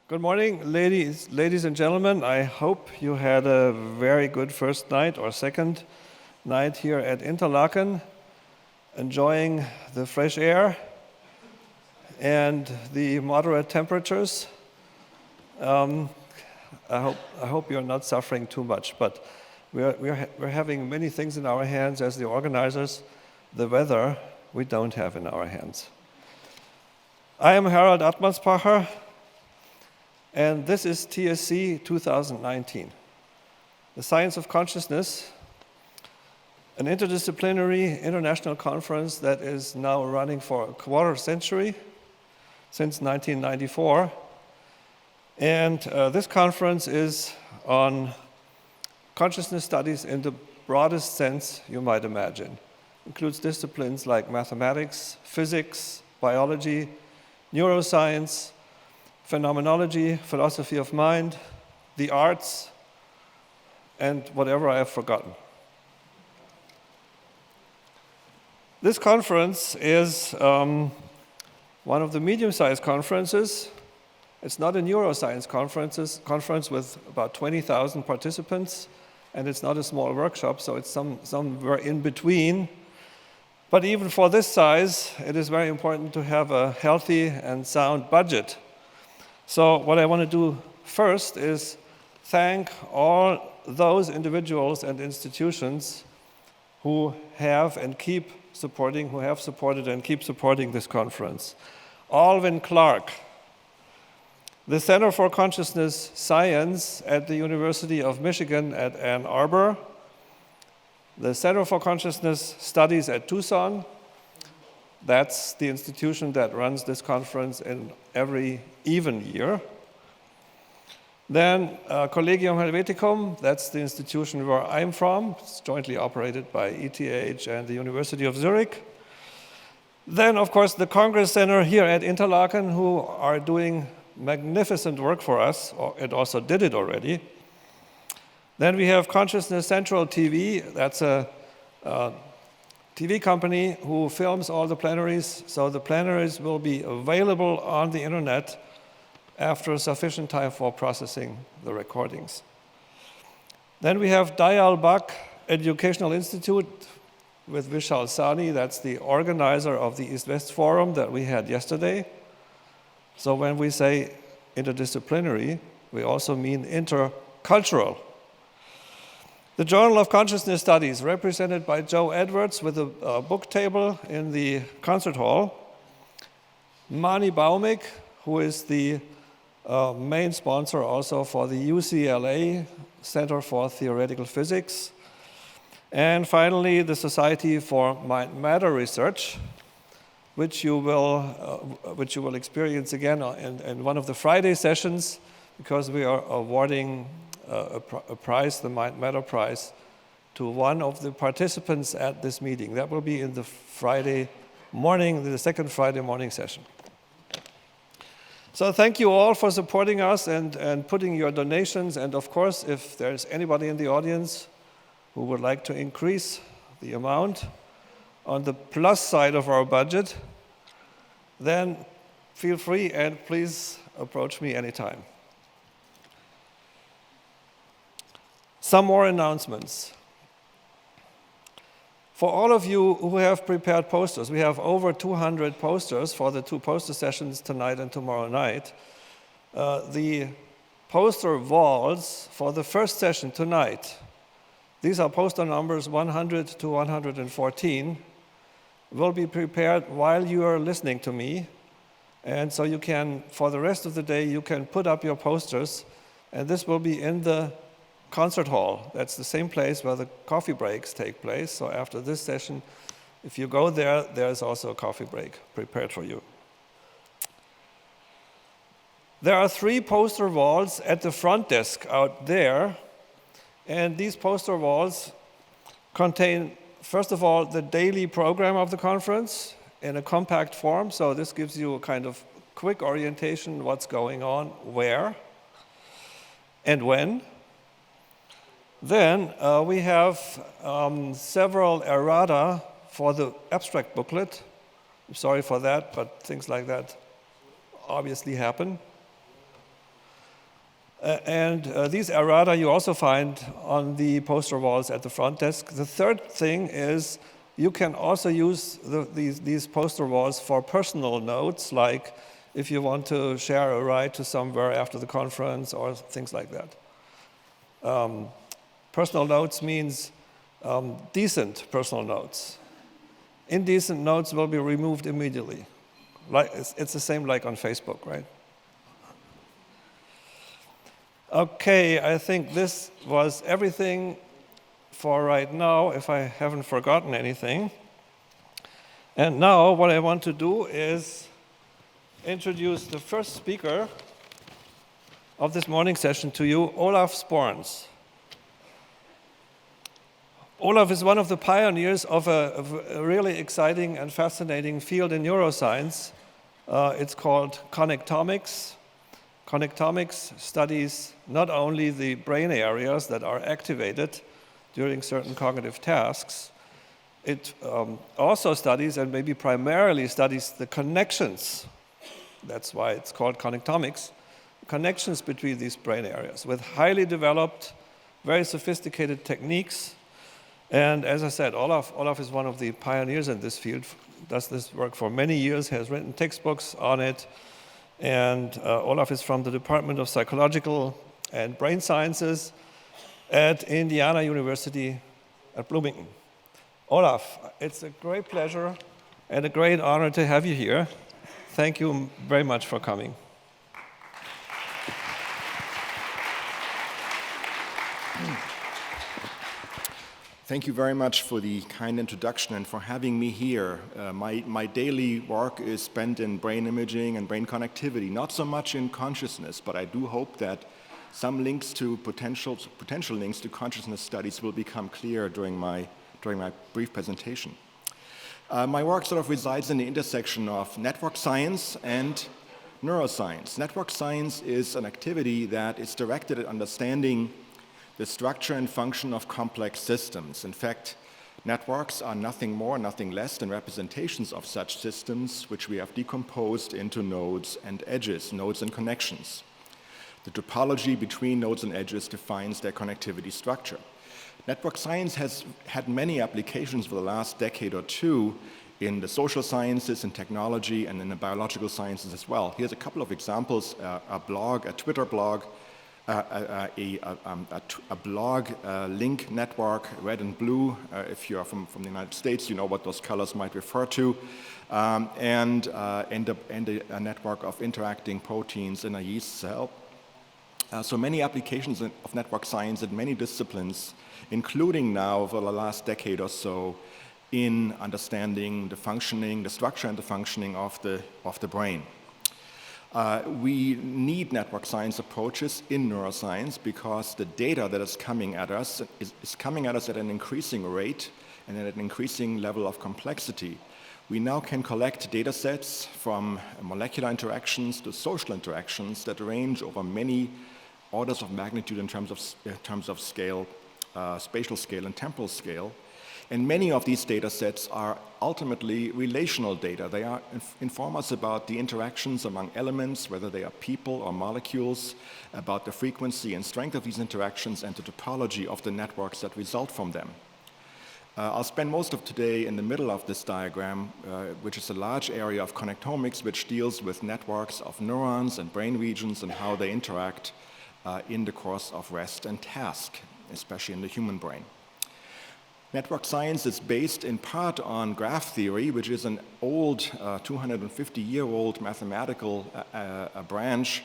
Good morning, ladies and gentlemen. I hope you had a very good first night or second night here at Interlaken, enjoying the fresh air and the moderate temperatures. I hope you're not suffering too much, but we're having many things in our hands as the organizers. The weather we don't have in our hands. I am Harald Atmanspacher, and this is TSC 2019, the Science of Consciousness, an interdisciplinary international conference that is now running for a quarter century, since 1994. And this conference is on consciousness studies in the broadest sense you might imagine. Includes disciplines like mathematics, physics, biology, neuroscience, phenomenology, philosophy of mind, the arts, and whatever I have forgotten. This conference is one of the medium-sized conferences. It's not a neuroscience conference with about 20,000 participants, and it's not a small workshop, so it's somewhere in between. But even for this size, it is very important to have a healthy and sound budget. So what I want to do first is thank all those individuals and institutions who have supported and keep supporting this conference. Alvin Clark, the Center for Consciousness Science at the University of Michigan at Ann Arbor, the Center for Consciousness Studies at Tucson. That's the institution that runs this conference in every even year. Then Collegium Helveticum, that's the institution where I'm from. It's jointly operated by ETH and the University of Zurich. Then, of course, the Congress Center here at Interlaken, who are doing magnificent work for us, and also did it already. Then we have Consciousness Central TV. That's a TV company who films all the plenaries, so the plenaries will be available on the internet after sufficient time for processing the recordings. Then we have Dayal-Bak Educational Institute with Vishal Sani. That's the organizer of the East-West Forum that we had yesterday. So when we say interdisciplinary, we also mean intercultural. The Journal of Consciousness Studies, represented by Joe Edwards with a book table in the concert hall. Mani Baumik, who is the main sponsor also for the UCLA Center for Theoretical Physics. And finally, the Society for Mind-Matter Research, which you will experience again in one of the Friday sessions, because we are awarding a prize, the Mind-Matter Prize, to one of the participants at this meeting. That will be in the Friday morning, the second Friday morning session. So thank you all for supporting us and putting your donations. And of course, if there's anybody in the audience who would like to increase the amount on the plus side of our budget, then feel free and please approach me anytime. Some more announcements. For all of you who have prepared posters, we have over 200 posters for the two poster sessions tonight and tomorrow night. The poster walls for the first session tonight, these are poster numbers 100 to 114, will be prepared while you are listening to me. And so you can, for the rest of the day, you can put up your posters, and this will be in the concert hall. That's the same place where the coffee breaks take place. So after this session, if you go there, there's also a coffee break prepared for you. There are 3 poster walls at the front desk out there, and these poster walls contain, first of all, the daily program of the conference in a compact form. So this gives you a kind of quick orientation, what's going on, where, and when. Then we have several errata for the abstract booklet. I'm sorry for that, but things like that obviously happen. And these errata you also find on the poster walls at the front desk. The third thing is you can also use these poster walls for personal notes, like if you want to share a ride to somewhere after the conference or things like that. Personal notes means decent personal notes. Indecent notes will be removed immediately. Like, it's the same like on Facebook, right? Okay, I think this was everything for right now, if I haven't forgotten anything. And now what I want to do is introduce the first speaker of this morning session to you, Olaf Sporns. Olaf is one of the pioneers of a really exciting and fascinating field in neuroscience. It's called Connectomics. Connectomics studies not only the brain areas that are activated during certain cognitive tasks, it also studies, and maybe primarily studies, the connections. That's why it's called Connectomics. Connections between these brain areas with highly developed, very sophisticated techniques. And as I said, Olaf is one of the pioneers in this field, does this work for many years, has written textbooks on it. And Olaf is from the Department of Psychological and Brain Sciences at Indiana University at Bloomington. Olaf, it's a great pleasure and a great honor to have you here. Thank you very much for coming. Thank you very much for the kind introduction and for having me here. My daily work is spent in brain imaging and brain connectivity, not so much in consciousness, but I do hope that some links to potential links to consciousness studies will become clear during my brief presentation. My work sort of resides in the intersection of network science and neuroscience. Network science is an activity that is directed at understanding the structure and function of complex systems. In fact, networks are nothing more, nothing less than representations of such systems, which we have decomposed into nodes and edges, nodes and connections. The topology between nodes and edges defines their connectivity structure. Network science has had many applications for the last decade or two in the social sciences and technology and in the biological sciences as well. Here's a couple of examples, a Twitter blog, a blog link network, red and blue. If you are from the United States, you know what those colors might refer to, and a network of interacting proteins in a yeast cell. So many applications of network science in many disciplines, including now for the last decade or so, in understanding the structure and the functioning of the brain. We need network science approaches in neuroscience because the data that is coming at us is coming at us at an increasing rate and at an increasing level of complexity. We now can collect data sets from molecular interactions to social interactions that range over many orders of magnitude in terms of scale, spatial scale and temporal scale. And many of these data sets are ultimately relational data. They inform us about the interactions among elements, whether they are people or molecules, about the frequency and strength of these interactions and the topology of the networks that result from them. I'll spend most of today in the middle of this diagram, which is a large area of connectomics, which deals with networks of neurons and brain regions and how they interact in the course of rest and task, especially in the human brain. Network science is based in part on graph theory, which is an old, 250-year-old mathematical branch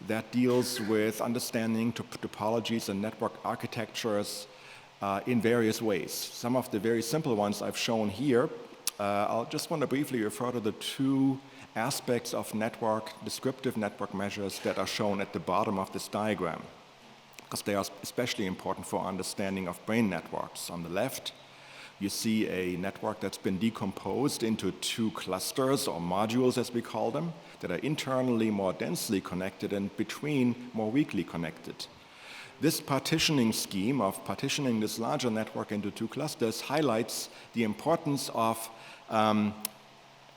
that deals with understanding topologies and network architectures in various ways. Some of the very simple ones I've shown here. I'll just want to briefly refer to the two aspects of descriptive network measures that are shown at the bottom of this diagram, because they are especially important for understanding of brain networks. On the left, you see a network that's been decomposed into two clusters, or modules as we call them, that are internally more densely connected and between more weakly connected. This partitioning scheme of partitioning this larger network into two clusters highlights the importance of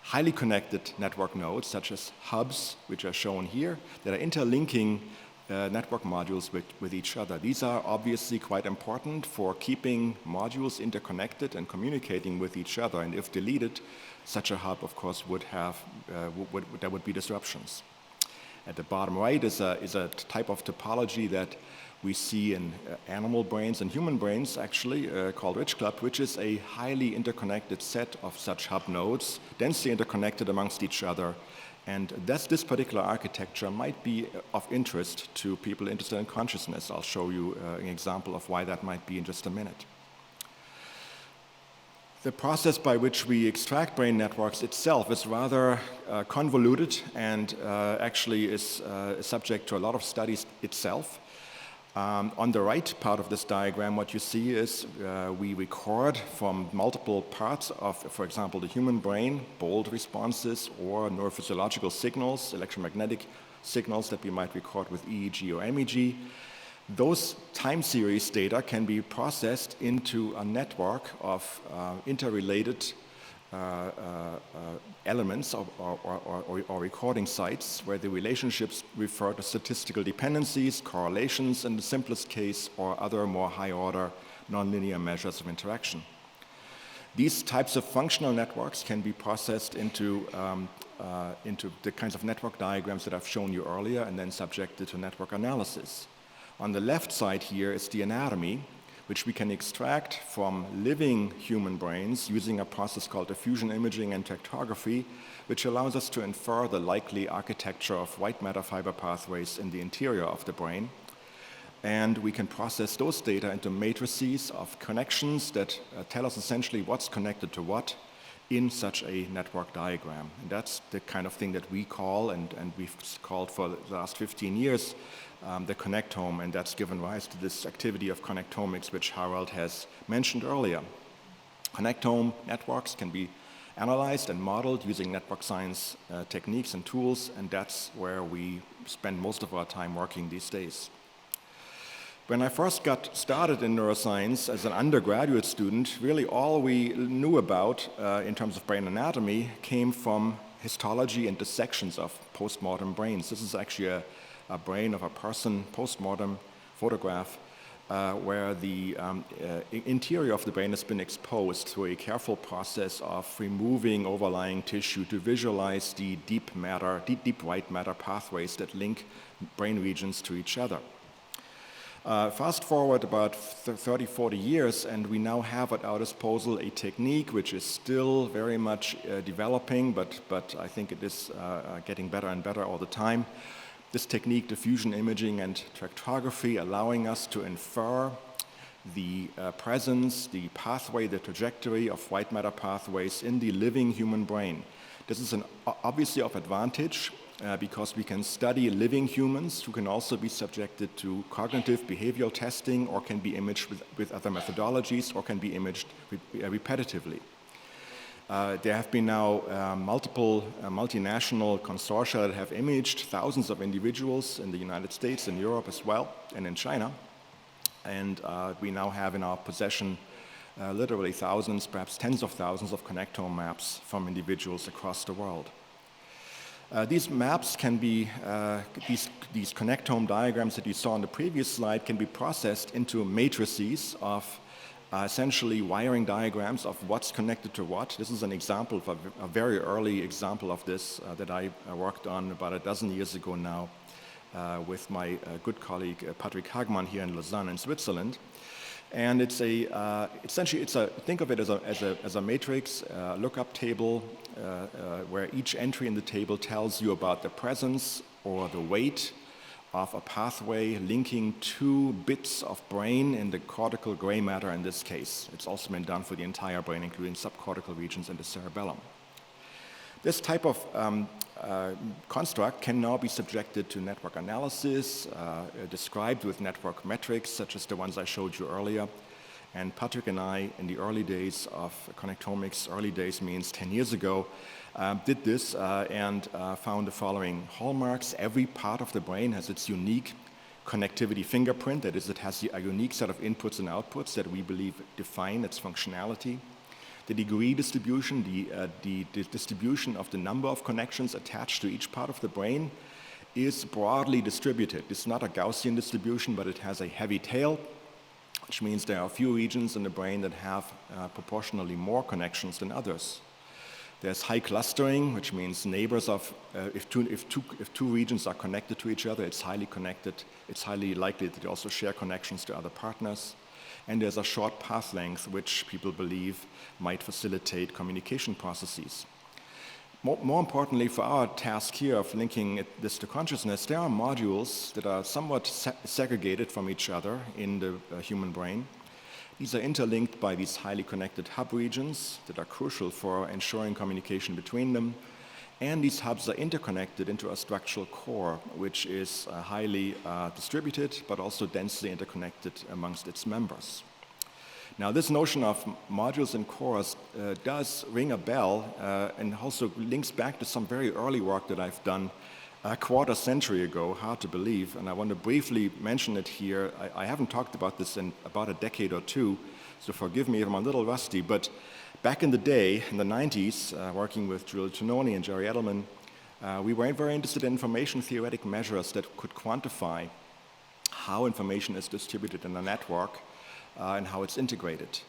highly connected network nodes, such as hubs, which are shown here, that are interlinking network modules with each other. These are obviously quite important for keeping modules interconnected and communicating with each other. And if deleted, such a hub, of course, there would be disruptions. At the bottom right is a type of topology that we see in animal brains and human brains, actually, called Rich Club, which is a highly interconnected set of such hub nodes, densely interconnected amongst each other. And this particular architecture might be of interest to people interested in consciousness. I'll show you an example of why that might be in just a minute. The process by which we extract brain networks itself is rather convoluted and actually is subject to a lot of studies itself. On the right part of this diagram, what you see is we record from multiple parts of, for example, the human brain, bold responses or neurophysiological signals, electromagnetic signals that we might record with EEG or MEG. Those time series data can be processed into a network of interrelated elements or recording sites where the relationships refer to statistical dependencies, correlations in the simplest case, or other more high-order nonlinear measures of interaction. These types of functional networks can be processed into the kinds of network diagrams that I've shown you earlier and then subjected to network analysis. On the left side here is the anatomy, which we can extract from living human brains using a process called diffusion imaging and tractography, which allows us to infer the likely architecture of white matter fiber pathways in the interior of the brain. And we can process those data into matrices of connections that tell us essentially what's connected to what in such a network diagram. And that's the kind of thing that we call, and we've called for the last 15 years, the connectome, and that's given rise to this activity of connectomics, which Harald has mentioned earlier. Connectome networks can be analyzed and modeled using network science techniques and tools, and that's where we spend most of our time working these days. When I first got started in neuroscience as an undergraduate student, really all we knew about in terms of brain anatomy came from histology and dissections of postmortem brains. This is actually a brain of a person, postmortem photograph, where the interior of the brain has been exposed through a careful process of removing overlying tissue to visualize the deep white matter pathways that link brain regions to each other. Fast forward about 30, 40 years, and we now have at our disposal a technique which is still very much developing, but I think it is getting better and better all the time. This technique, diffusion imaging and tractography, allowing us to infer the presence, the pathway, the trajectory of white matter pathways in the living human brain. This is obviously of advantage because we can study living humans who can also be subjected to cognitive behavioral testing or can be imaged with other methodologies or can be imaged repetitively. There have been now multiple multinational consortia that have imaged thousands of individuals in the United States, in Europe as well, and in China. And we now have in our possession literally thousands, perhaps tens of thousands of connectome maps from individuals across the world. These maps can be, these connectome diagrams that you saw on the previous slide can be processed into matrices of essentially wiring diagrams of what's connected to what. This is an example of a very early example of this that I worked on about a dozen years ago now with my good colleague Patrick Hagmann here in Lausanne in Switzerland. And it's essentially think of it as a matrix lookup table where each entry in the table tells you about the presence or the weight of a pathway linking two bits of brain in the cortical gray matter in this case. It's also been done for the entire brain, including subcortical regions and the cerebellum. This type of construct can now be subjected to network analysis, described with network metrics, such as the ones I showed you earlier. And Patrick and I, in the early days of Connectomics, early days means 10 years ago, did this and found the following hallmarks. Every part of the brain has its unique connectivity fingerprint. That is, it has a unique set of inputs and outputs that we believe define its functionality. The degree distribution, the distribution of the number of connections attached to each part of the brain is broadly distributed. It's not a Gaussian distribution, but it has a heavy tail, which means there are a few regions in the brain that have proportionally more connections than others. There's high clustering, which means neighbors of, if two regions are connected to each other, it's highly connected. It's highly likely that they also share connections to other partners. And there's a short path length, which people believe might facilitate communication processes. More importantly, for our task here of linking this to consciousness, there are modules that are somewhat segregated from each other in the human brain. These are interlinked by these highly connected hub regions that are crucial for ensuring communication between them. And these hubs are interconnected into a structural core, which is highly distributed, but also densely interconnected amongst its members. Now, this notion of modules and cores does ring a bell and also links back to some very early work that I've done a quarter century ago, hard to believe, and I want to briefly mention it here. I haven't talked about this in about a decade or two, so forgive me if I'm a little rusty, but back in the day, in the 90s, working with Jules Tononi and Jerry Edelman, we were very interested in information theoretic measures that could quantify how information is distributed in a network and how it's integrated.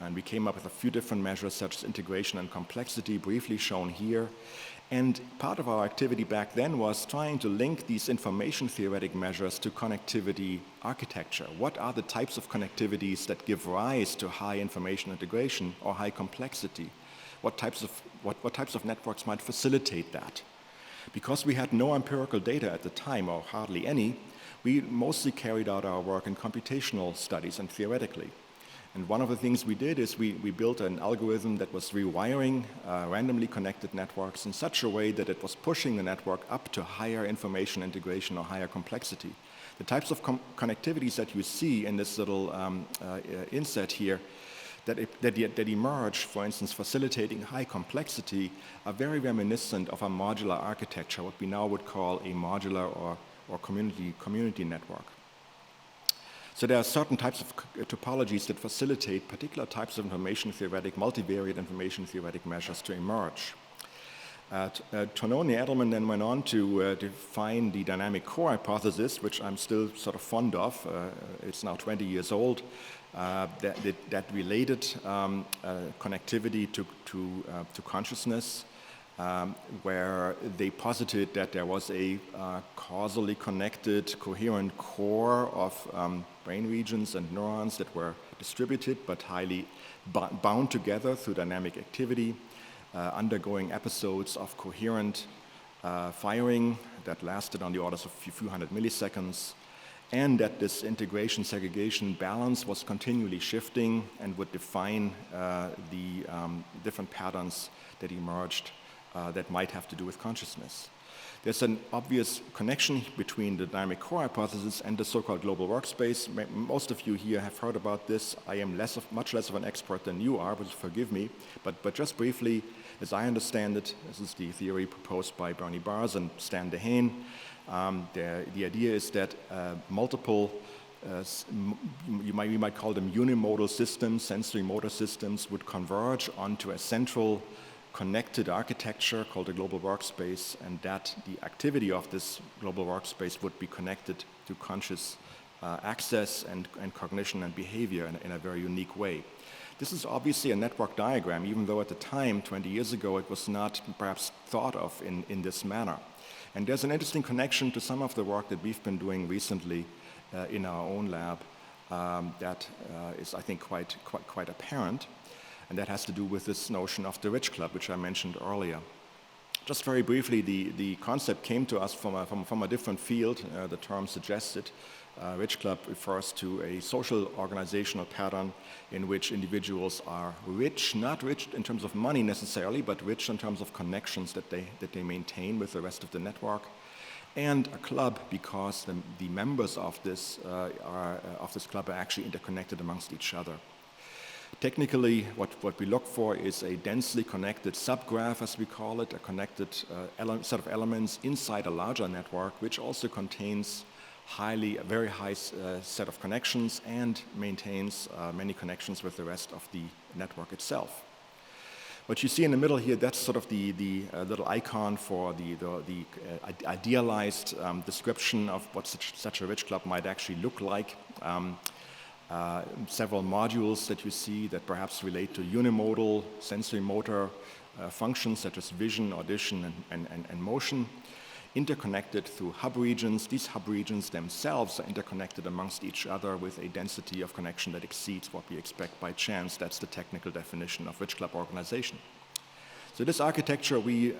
And we came up with a few different measures such as integration and complexity, briefly shown here. And part of our activity back then was trying to link these information theoretic measures to connectivity architecture. What are the types of connectivities that give rise to high information integration or high complexity? What types of networks might facilitate that? Because we had no empirical data at the time, or hardly any, we mostly carried out our work in computational studies and theoretically. And one of the things we did is we built an algorithm that was rewiring randomly connected networks in such a way that it was pushing the network up to higher information integration or higher complexity. The types of connectivities that you see in this little inset here that emerge, for instance, facilitating high complexity, are very reminiscent of a modular architecture, what we now would call a modular or community network. So there are certain types of topologies that facilitate particular types of information theoretic, multivariate information theoretic measures to emerge. Tononi and Edelman then went on to define the dynamic core hypothesis, which I'm still sort of fond of. It's now 20 years old. That related connectivity to consciousness, where they posited that there was a causally connected, coherent core of brain regions and neurons that were distributed but highly bound together through dynamic activity, undergoing episodes of coherent firing that lasted on the orders of a few hundred milliseconds, and that this integration segregation balance was continually shifting and would define the different patterns that emerged that might have to do with consciousness. There's an obvious connection between the dynamic core hypothesis and the so-called global workspace. Most of you here have heard about this. I am much less of an expert than you are, but forgive me. But just briefly, as I understand it, this is the theory proposed by Bernie Bars and Stan Dehane. The idea is that multiple, we might call them unimodal systems, sensory motor systems, would converge onto a central connected architecture called a global workspace, and that the activity of this global workspace would be connected to conscious access and cognition and behavior in a very unique way. This is obviously a network diagram, even though at the time, 20 years ago, it was not perhaps thought of in this manner. And there's an interesting connection to some of the work that we've been doing recently in our own lab that is, I think, quite apparent. And that has to do with this notion of the Rich Club, which I mentioned earlier. Just very briefly, the concept came to us from a different field. The term suggested. Rich Club refers to a social organizational pattern in which individuals are rich, not rich in terms of money necessarily, but rich in terms of connections that they maintain with the rest of the network. And a club because the members of this club are actually interconnected amongst each other. Technically, what we look for is a densely connected subgraph, as we call it, a connected set of elements inside a larger network, which also contains a very high set of connections and maintains many connections with the rest of the network itself. What you see in the middle here, that's sort of the little icon for the idealized description of what such a rich club might actually look like. Several modules that you see that perhaps relate to unimodal sensory motor functions such as vision, audition, and motion, interconnected through hub regions. These hub regions themselves are interconnected amongst each other with a density of connection that exceeds what we expect by chance. That's the technical definition of rich club organization. So this architecture we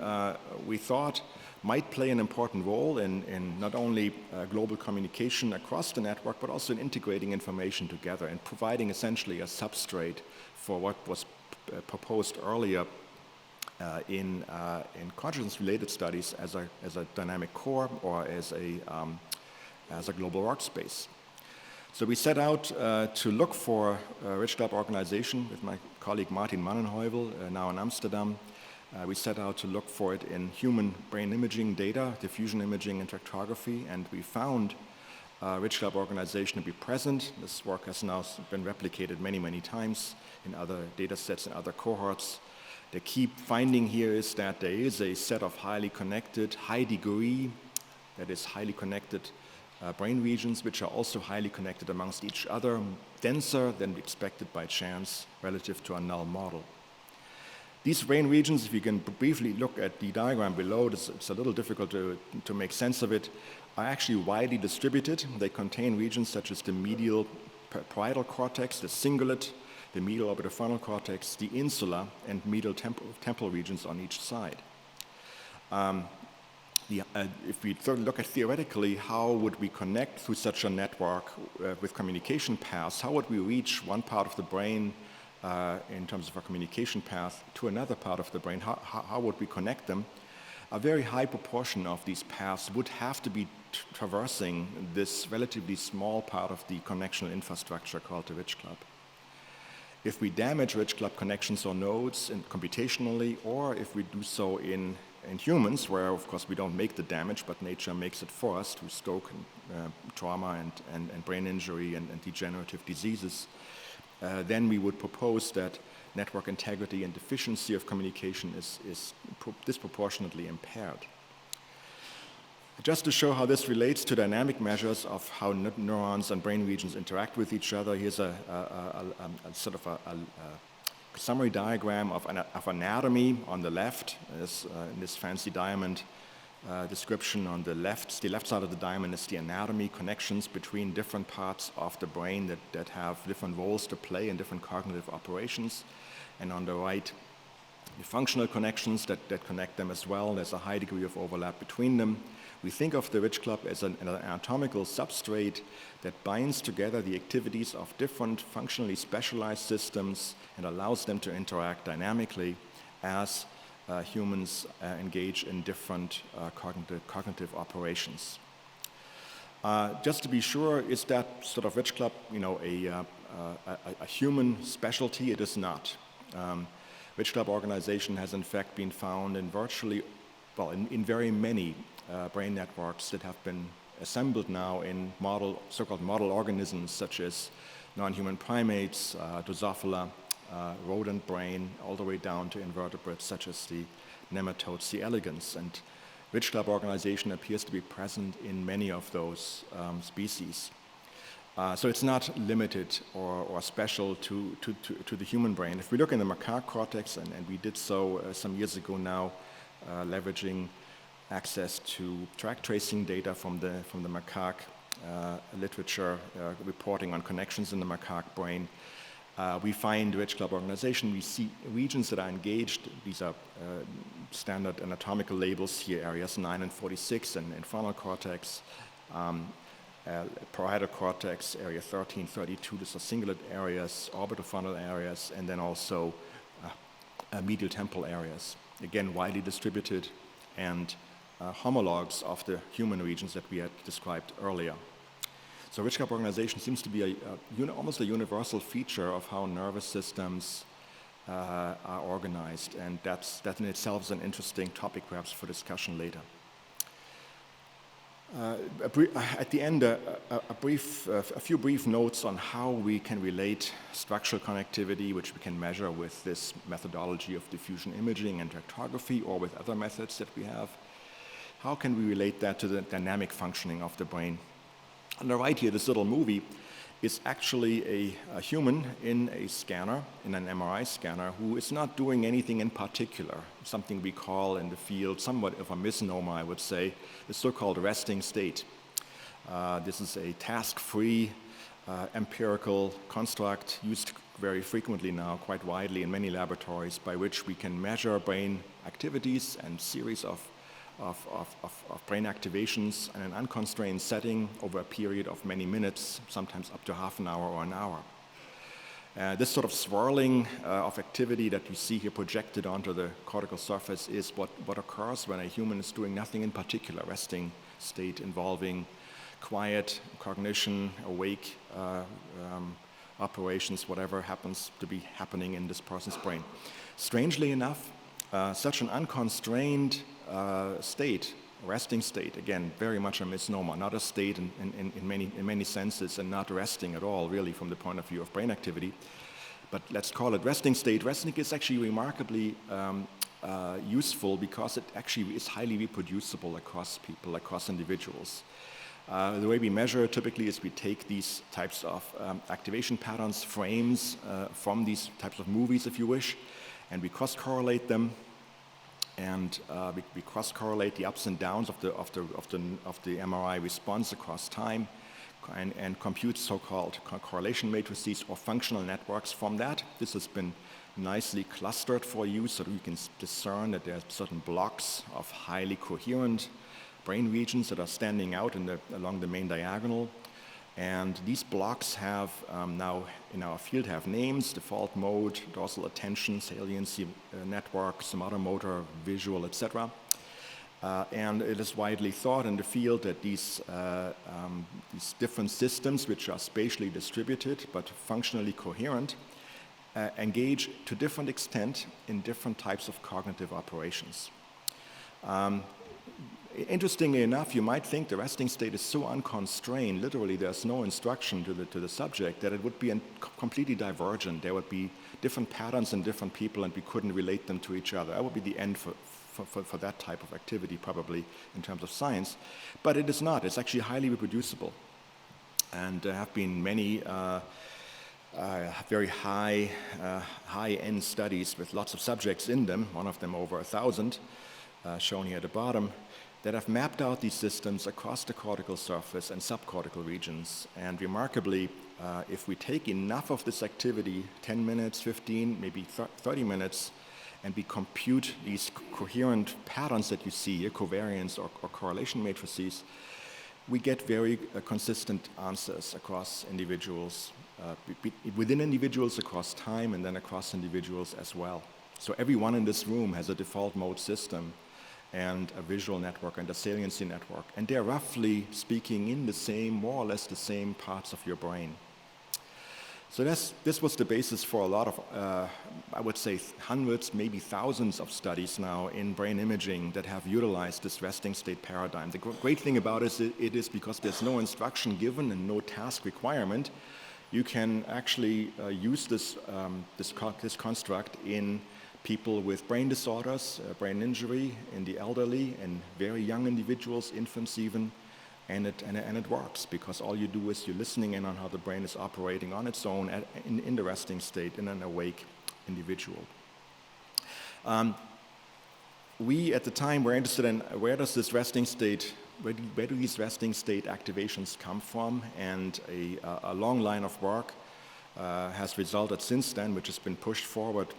thought might play an important role in not only global communication across the network, but also in integrating information together and providing essentially a substrate for what was proposed earlier in consciousness-related studies as a dynamic core or as a global workspace. So we set out to look for a rich club organization with my colleague Martin Mannenheuvel, now in Amsterdam. We set out to look for it in human brain imaging data, diffusion imaging, and tractography, and we found rich club organization to be present. This work has now been replicated many, many times in other data sets and other cohorts. The key finding here is that there is a set of highly connected, high degree, that is highly connected brain regions, which are also highly connected amongst each other, denser than expected by chance relative to a null model. These brain regions, if you can briefly look at the diagram below, it's a little difficult to make sense of it, are actually widely distributed. They contain regions such as the medial parietal cortex, the cingulate, the medial orbitofrontal cortex, the insula, and medial temporal regions on each side. If we look at theoretically, how would we connect through such a network with communication paths? How would we reach one part of the brain in terms of a communication path to another part of the brain? How would we connect them? A very high proportion of these paths would have to be traversing this relatively small part of the connectional infrastructure called the rich club. If we damage rich club connections or nodes computationally, or if we do so in humans, where of course we don't make the damage, but nature makes it for us through stroke and trauma and brain injury and degenerative diseases, then we would propose that network integrity and efficiency of communication is disproportionately impaired. Just to show how this relates to dynamic measures of how neurons and brain regions interact with each other, here's a sort of a summary diagram of anatomy on the left. In this fancy diamond description on the left side of the diamond is the anatomy, connections between different parts of the brain that have different roles to play in different cognitive operations. And on the right, the functional connections that connect them as well. There's a high degree of overlap between them. We think of the rich club as an anatomical substrate that binds together the activities of different functionally specialized systems and allows them to interact dynamically as humans engage in different cognitive operations. Just to be sure, is that sort of rich club, a human specialty? It is not. Rich club organization has in fact been found in in very many brain networks that have been assembled now in so-called model organisms such as non-human primates, Drosophila, rodent brain, all the way down to invertebrates such as the nematode C. elegans. And rich club organization appears to be present in many of those species. So it's not limited or special to the human brain. If we look in the macaque cortex, and we did so some years ago now, leveraging access to track tracing data from the macaque literature reporting on connections in the macaque brain, we find rich club organization. We see regions that are engaged. These are standard anatomical labels here, areas 9 and 46 and frontal cortex, parietal cortex, area 13, 32. These are cingulate areas, orbitofrontal areas, and then also medial temporal areas. Again, widely distributed and homologs of the human regions that we had described earlier. So rich club organization seems to be almost a universal feature of how nervous systems are organized, and that in itself is an interesting topic perhaps for discussion later. At the end, a few brief notes on how we can relate structural connectivity, which we can measure with this methodology of diffusion imaging and tractography, or with other methods that we have. How can we relate that to the dynamic functioning of the brain? On the right here, this little movie is actually a human in a scanner, in an MRI scanner, who is not doing anything in particular, something we call in the field somewhat of a misnomer, I would say, the so-called resting state. This is a task-free empirical construct used very frequently now, quite widely in many laboratories, by which we can measure brain activities and series of brain activations in an unconstrained setting over a period of many minutes, sometimes up to half an hour or an hour. This sort of swirling of activity that you see here projected onto the cortical surface is what occurs when a human is doing nothing in particular, resting state involving quiet, cognition, awake operations, whatever happens to be happening in this person's brain. Strangely enough, such an unconstrained state, resting state, again, very much a misnomer, not a state in many senses, and not resting at all, really, from the point of view of brain activity. But let's call it resting state. Resting is actually remarkably useful because it actually is highly reproducible across people, across individuals. The way we measure typically is we take these types of activation patterns, frames from these types of movies, if you wish, and we cross-correlate them. And we cross-correlate the ups and downs of the MRI response across time, and compute so-called correlation matrices or functional networks from that. This has been nicely clustered for you so that we can discern that there are certain blocks of highly coherent brain regions that are standing out along the main diagonal. And these blocks have now in our field have names: default mode, dorsal attention, saliency network, somatomotor, visual, etc. And it is widely thought in the field that these different systems, which are spatially distributed but functionally coherent, engage to different extent in different types of cognitive operations. Interestingly enough, you might think the resting state is so unconstrained, literally there's no instruction to the subject, that it would be completely divergent. There would be different patterns in different people and we couldn't relate them to each other. That would be the end for that type of activity, probably, in terms of science. But it is not. It's actually highly reproducible. And there have been many very high-end studies with lots of subjects in them, one of them over 1,000, shown here at the bottom, that have mapped out these systems across the cortical surface and subcortical regions. And remarkably, if we take enough of this activity, 10 minutes, 15, maybe 30 minutes, and we compute these coherent patterns that you see here, covariance or correlation matrices, we get very consistent answers across individuals, within individuals, across time, and then across individuals as well. So everyone in this room has a default mode system and a visual network and a saliency network. And they're roughly speaking in the same, more or less the same parts of your brain. So this was the basis for a lot of, I would say, hundreds, maybe thousands of studies now in brain imaging that have utilized this resting state paradigm. The great thing about it is because there's no instruction given and no task requirement, you can actually use this construct in people with brain disorders, brain injury, in the elderly, and very young individuals, infants even, and it works because all you do is you're listening in on how the brain is operating on its own in the resting state in an awake individual. We at the time were interested in where do these resting state activations come from, and a long line of work has resulted since then, which has been pushed forward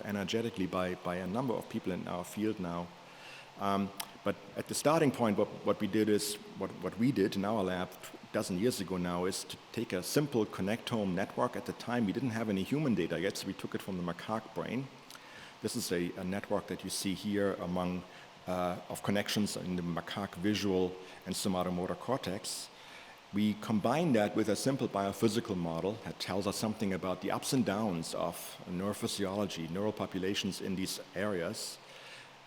energetically by a number of people in our field now. But at the starting point, what we did in our lab a dozen years ago now is to take a simple connectome network. At the time, we didn't have any human data yet, so we took it from the macaque brain. This is a network that you see here among of connections in the macaque visual and somatomotor cortex. We combine that with a simple biophysical model that tells us something about the ups and downs of neurophysiology, neural populations in these areas.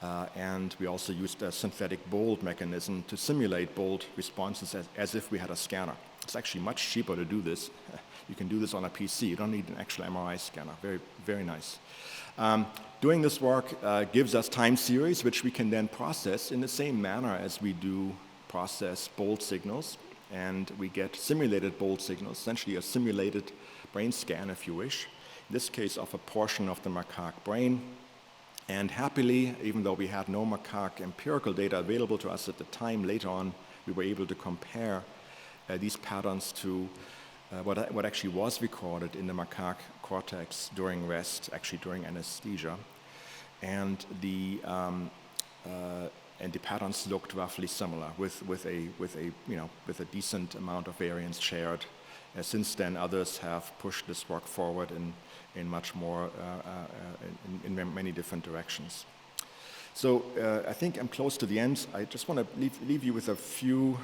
And we also used a synthetic bolt mechanism to simulate bolt responses as if we had a scanner. It's actually much cheaper to do this. You can do this on a PC. You don't need an actual MRI scanner. Very, very nice. Doing this work gives us time series, which we can then process in the same manner as we do process bolt signals. And we get simulated bolt signals, essentially a simulated brain scan, if you wish, in this case of a portion of the macaque brain. And happily, even though we had no macaque empirical data available to us at the time, later on we were able to compare these patterns to what actually was recorded in the macaque cortex during rest, actually during anesthesia. And the patterns looked roughly similar, with a decent amount of variance shared. Since then, others have pushed this work forward in much more, in many different directions. So I think I'm close to the end. I just want to leave you with a few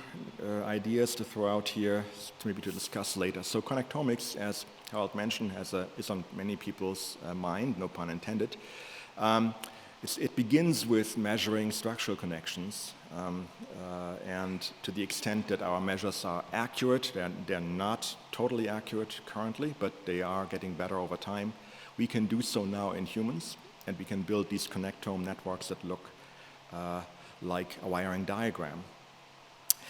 ideas to throw out here, maybe to discuss later. So Connectomics, as Harold mentioned, is on many people's mind, no pun intended. It begins with measuring structural connections, and to the extent that our measures are accurate, they're not totally accurate currently, but they are getting better over time. We can do so now in humans, and we can build these connectome networks that look like a wiring diagram.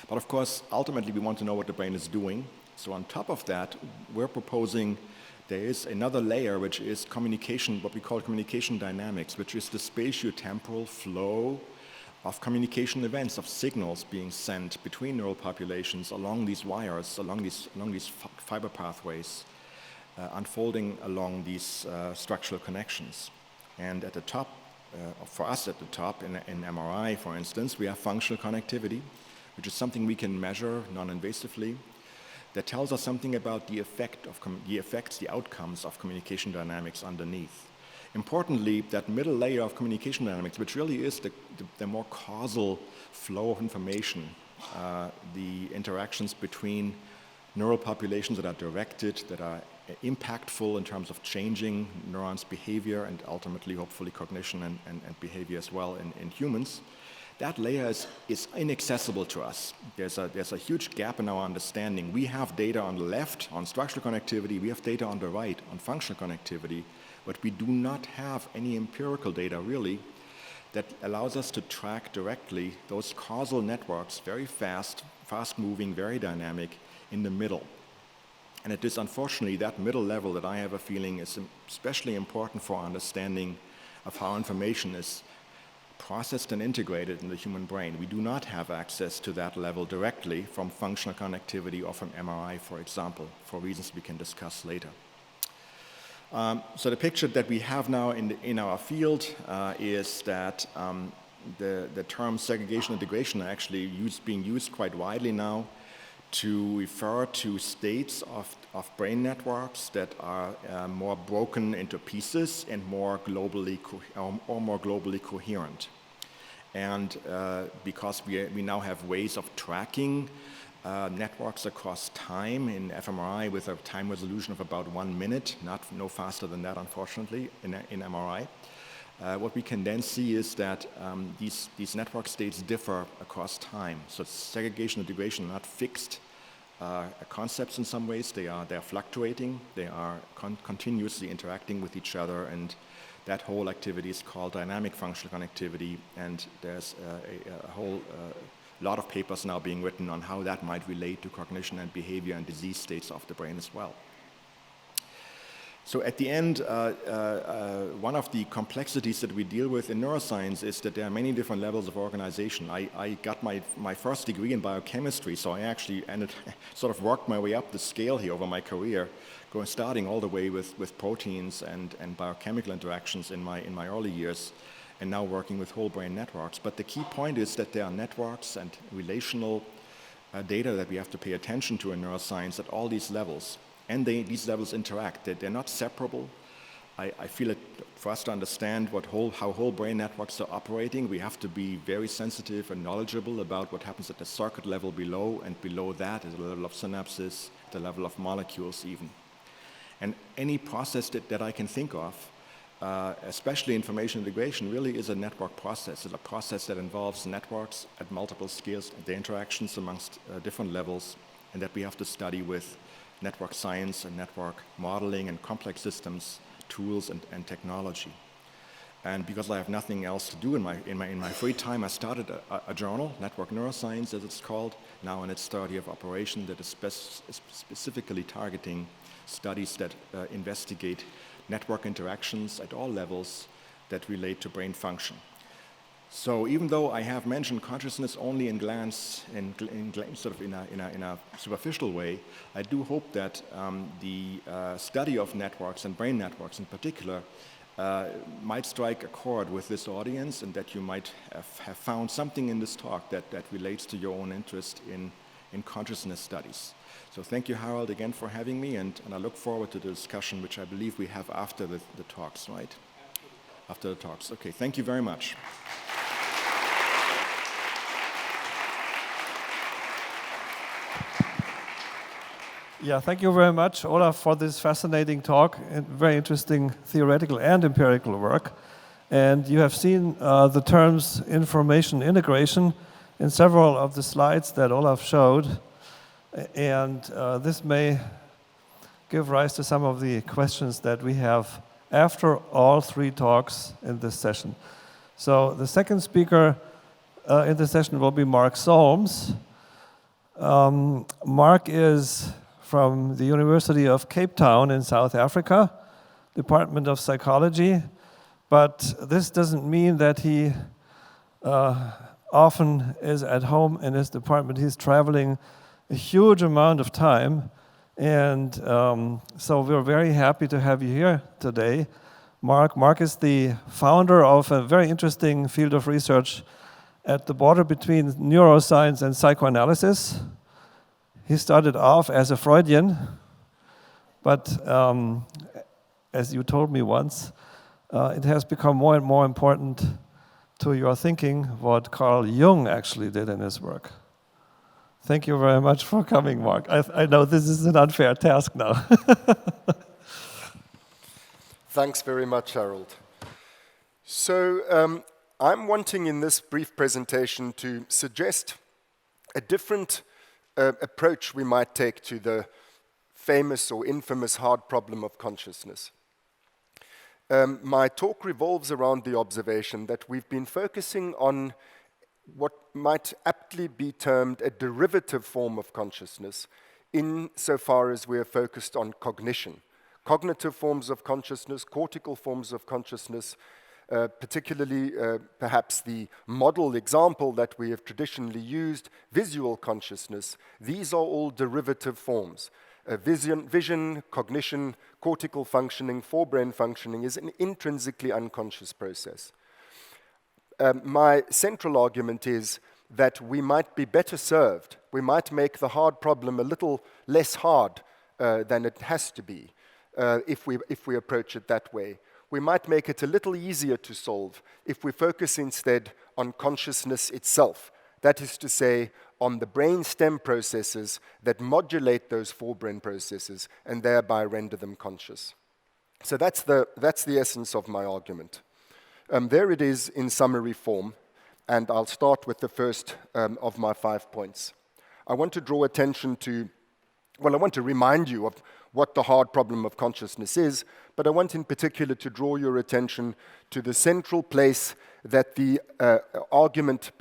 But of course, ultimately, we want to know what the brain is doing. So on top of that, we're proposing there is another layer, which is communication, what we call communication dynamics, which is the spatiotemporal flow of communication events, of signals being sent between neural populations along these wires, along these fiber pathways, unfolding along these structural connections. And at the top, for us at the top, in MRI, for instance, we have functional connectivity, which is something we can measure non-invasively, that tells us something about the effects, the outcomes of communication dynamics underneath. Importantly, that middle layer of communication dynamics, which really is the more causal flow of information, the interactions between neural populations that are directed, that are impactful in terms of changing neurons' behavior and ultimately, hopefully, cognition and behavior as well in humans. That layer is inaccessible to us. There's a huge gap in our understanding. We have data on the left on structural connectivity, we have data on the right on functional connectivity, but we do not have any empirical data really that allows us to track directly those causal networks, very fast-moving, very dynamic, in the middle. And it is unfortunately that middle level that I have a feeling is especially important for understanding of how information is processed and integrated in the human brain. We do not have access to that level directly from functional connectivity or from MRI, for example, for reasons we can discuss later. So the picture that we have now in our field is that the term segregation integration are actually being used quite widely now to refer to states of brain networks that are more broken into pieces and more globally coherent. And because we now have ways of tracking networks across time in fMRI with a time resolution of about 1 minute, no faster than that, unfortunately, in MRI. What we can then see is that these network states differ across time. So segregation integration are not fixed concepts in some ways. They are fluctuating. They are continuously interacting with each other, and that whole activity is called dynamic functional connectivity. And there's a whole lot of papers now being written on how that might relate to cognition and behavior and disease states of the brain as well. So at the end, one of the complexities that we deal with in neuroscience is that there are many different levels of organization. I got my first degree in biochemistry, so I actually sort of worked my way up the scale here over my career, starting all the way with proteins and biochemical interactions in my early years, and now working with whole brain networks. But the key point is that there are networks and relational data that we have to pay attention to in neuroscience at all these levels. And these levels interact. They're not separable. I feel it, for us to understand how whole brain networks are operating, we have to be very sensitive and knowledgeable about what happens at the circuit level below, and below that at the level of synapses, the level of molecules even. And any process that I can think of especially information integration, really is a network process. It's a process that involves networks at multiple scales, the interactions amongst different levels, and that we have to study with network science and network modeling and complex systems, tools and technology. And because I have nothing else to do in my free time, I started a journal, Network Neuroscience as it's called, now in its third year of operation, that is specifically targeting studies that investigate network interactions at all levels that relate to brain function. So even though I have mentioned consciousness only in glance, sort of in a superficial way, I do hope that the study of networks and brain networks in particular might strike a chord with this audience, and that you might have found something in this talk that relates to your own interest in consciousness studies. So thank you, Harald, again for having me, and I look forward to the discussion, which I believe we have after the talks, right? After the talks. Okay, thank you very much. Yeah, thank you very much, Olaf, for this fascinating talk and very interesting theoretical and empirical work. And you have seen the terms information integration in several of the slides that Olaf showed. And this may give rise to some of the questions that we have after all three talks in this session. So the second speaker in the session will be Mark Solms. Mark is from the University of Cape Town in South Africa, Department of Psychology. But this doesn't mean that he often is at home in his department. He's traveling a huge amount of time. And so we're very happy to have you here today. Mark is the founder of a very interesting field of research at the border between neuroscience and psychoanalysis. He started off as a Freudian, but as you told me once, it has become more and more important to your thinking what Carl Jung actually did in his work. Thank you very much for coming, Mark. I know this is an unfair task now. Thanks very much, Harold. So I'm wanting in this brief presentation to suggest a different approach we might take to the famous or infamous hard problem of consciousness. My talk revolves around the observation that we've been focusing on what might aptly be termed a derivative form of consciousness insofar as we are focused on cognition. Cognitive forms of consciousness, cortical forms of consciousness, particularly perhaps the model example that we have traditionally used, visual consciousness. These are all derivative forms. Vision, cognition, cortical functioning, forebrain functioning is an intrinsically unconscious process. My central argument is that we might be better served, we might make the hard problem a little less hard than it has to be if we approach it that way. We might make it a little easier to solve if we focus instead on consciousness itself. That is to say, on the brain stem processes that modulate those forebrain processes and thereby render them conscious. So that's the essence of my argument. There it is in summary form, and I'll start with the first of my 5 points. I want to draw attention to, I want to remind you of what the hard problem of consciousness is, but I want in particular to draw your attention to the central place that the argument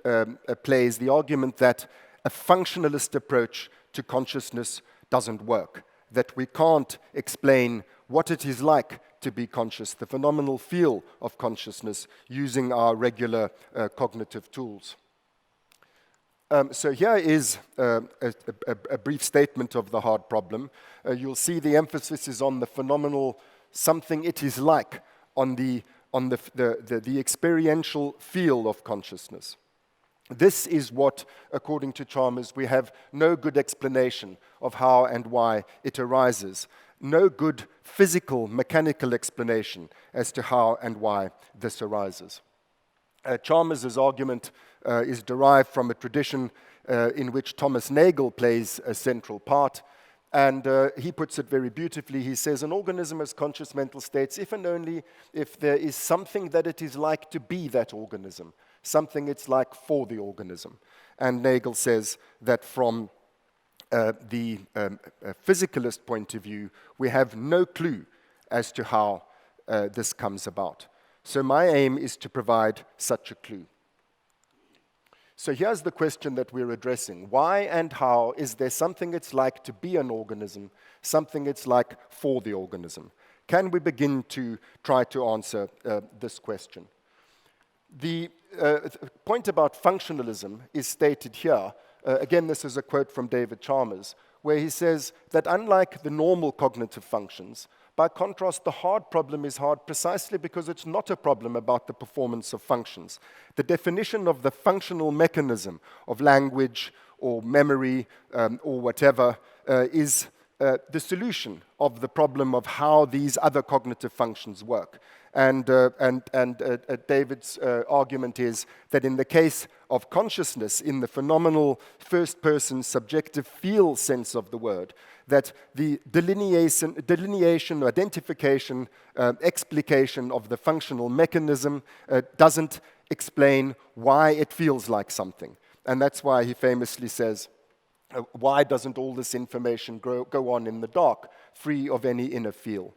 plays, the argument that a functionalist approach to consciousness doesn't work, that we can't explain what it is like to be conscious, the phenomenal feel of consciousness using our regular cognitive tools. So here is a brief statement of the hard problem. You'll see the emphasis is on the phenomenal something it is like, on the experiential feel of consciousness. This is what, according to Chalmers, we have no good explanation of how and why it arises. No good physical, mechanical explanation as to how and why this arises. Chalmers' argument is derived from a tradition in which Thomas Nagel plays a central part, And he puts it very beautifully. He says, an organism has conscious mental states if and only if there is something that it is like to be that organism, something it's like for the organism. And Nagel says that from the physicalist point of view, we have no clue as to how this comes about. So my aim is to provide such a clue. So here's the question that we're addressing. Why and how is there something it's like to be an organism, something it's like for the organism? Can we begin to try to answer this question? The point about functionalism is stated here. Again, this is a quote from David Chalmers, where he says that unlike the normal cognitive functions, by contrast, the hard problem is hard precisely because it's not a problem about the performance of functions. The definition of the functional mechanism of language or memory or whatever is the solution of the problem of how these other cognitive functions work. And David's argument is that in the case of consciousness, in the phenomenal first-person subjective feel sense of the word, that the delineation, identification, explication of the functional mechanism doesn't explain why it feels like something. And that's why he famously says, why doesn't all this information go on in the dark, free of any inner feel?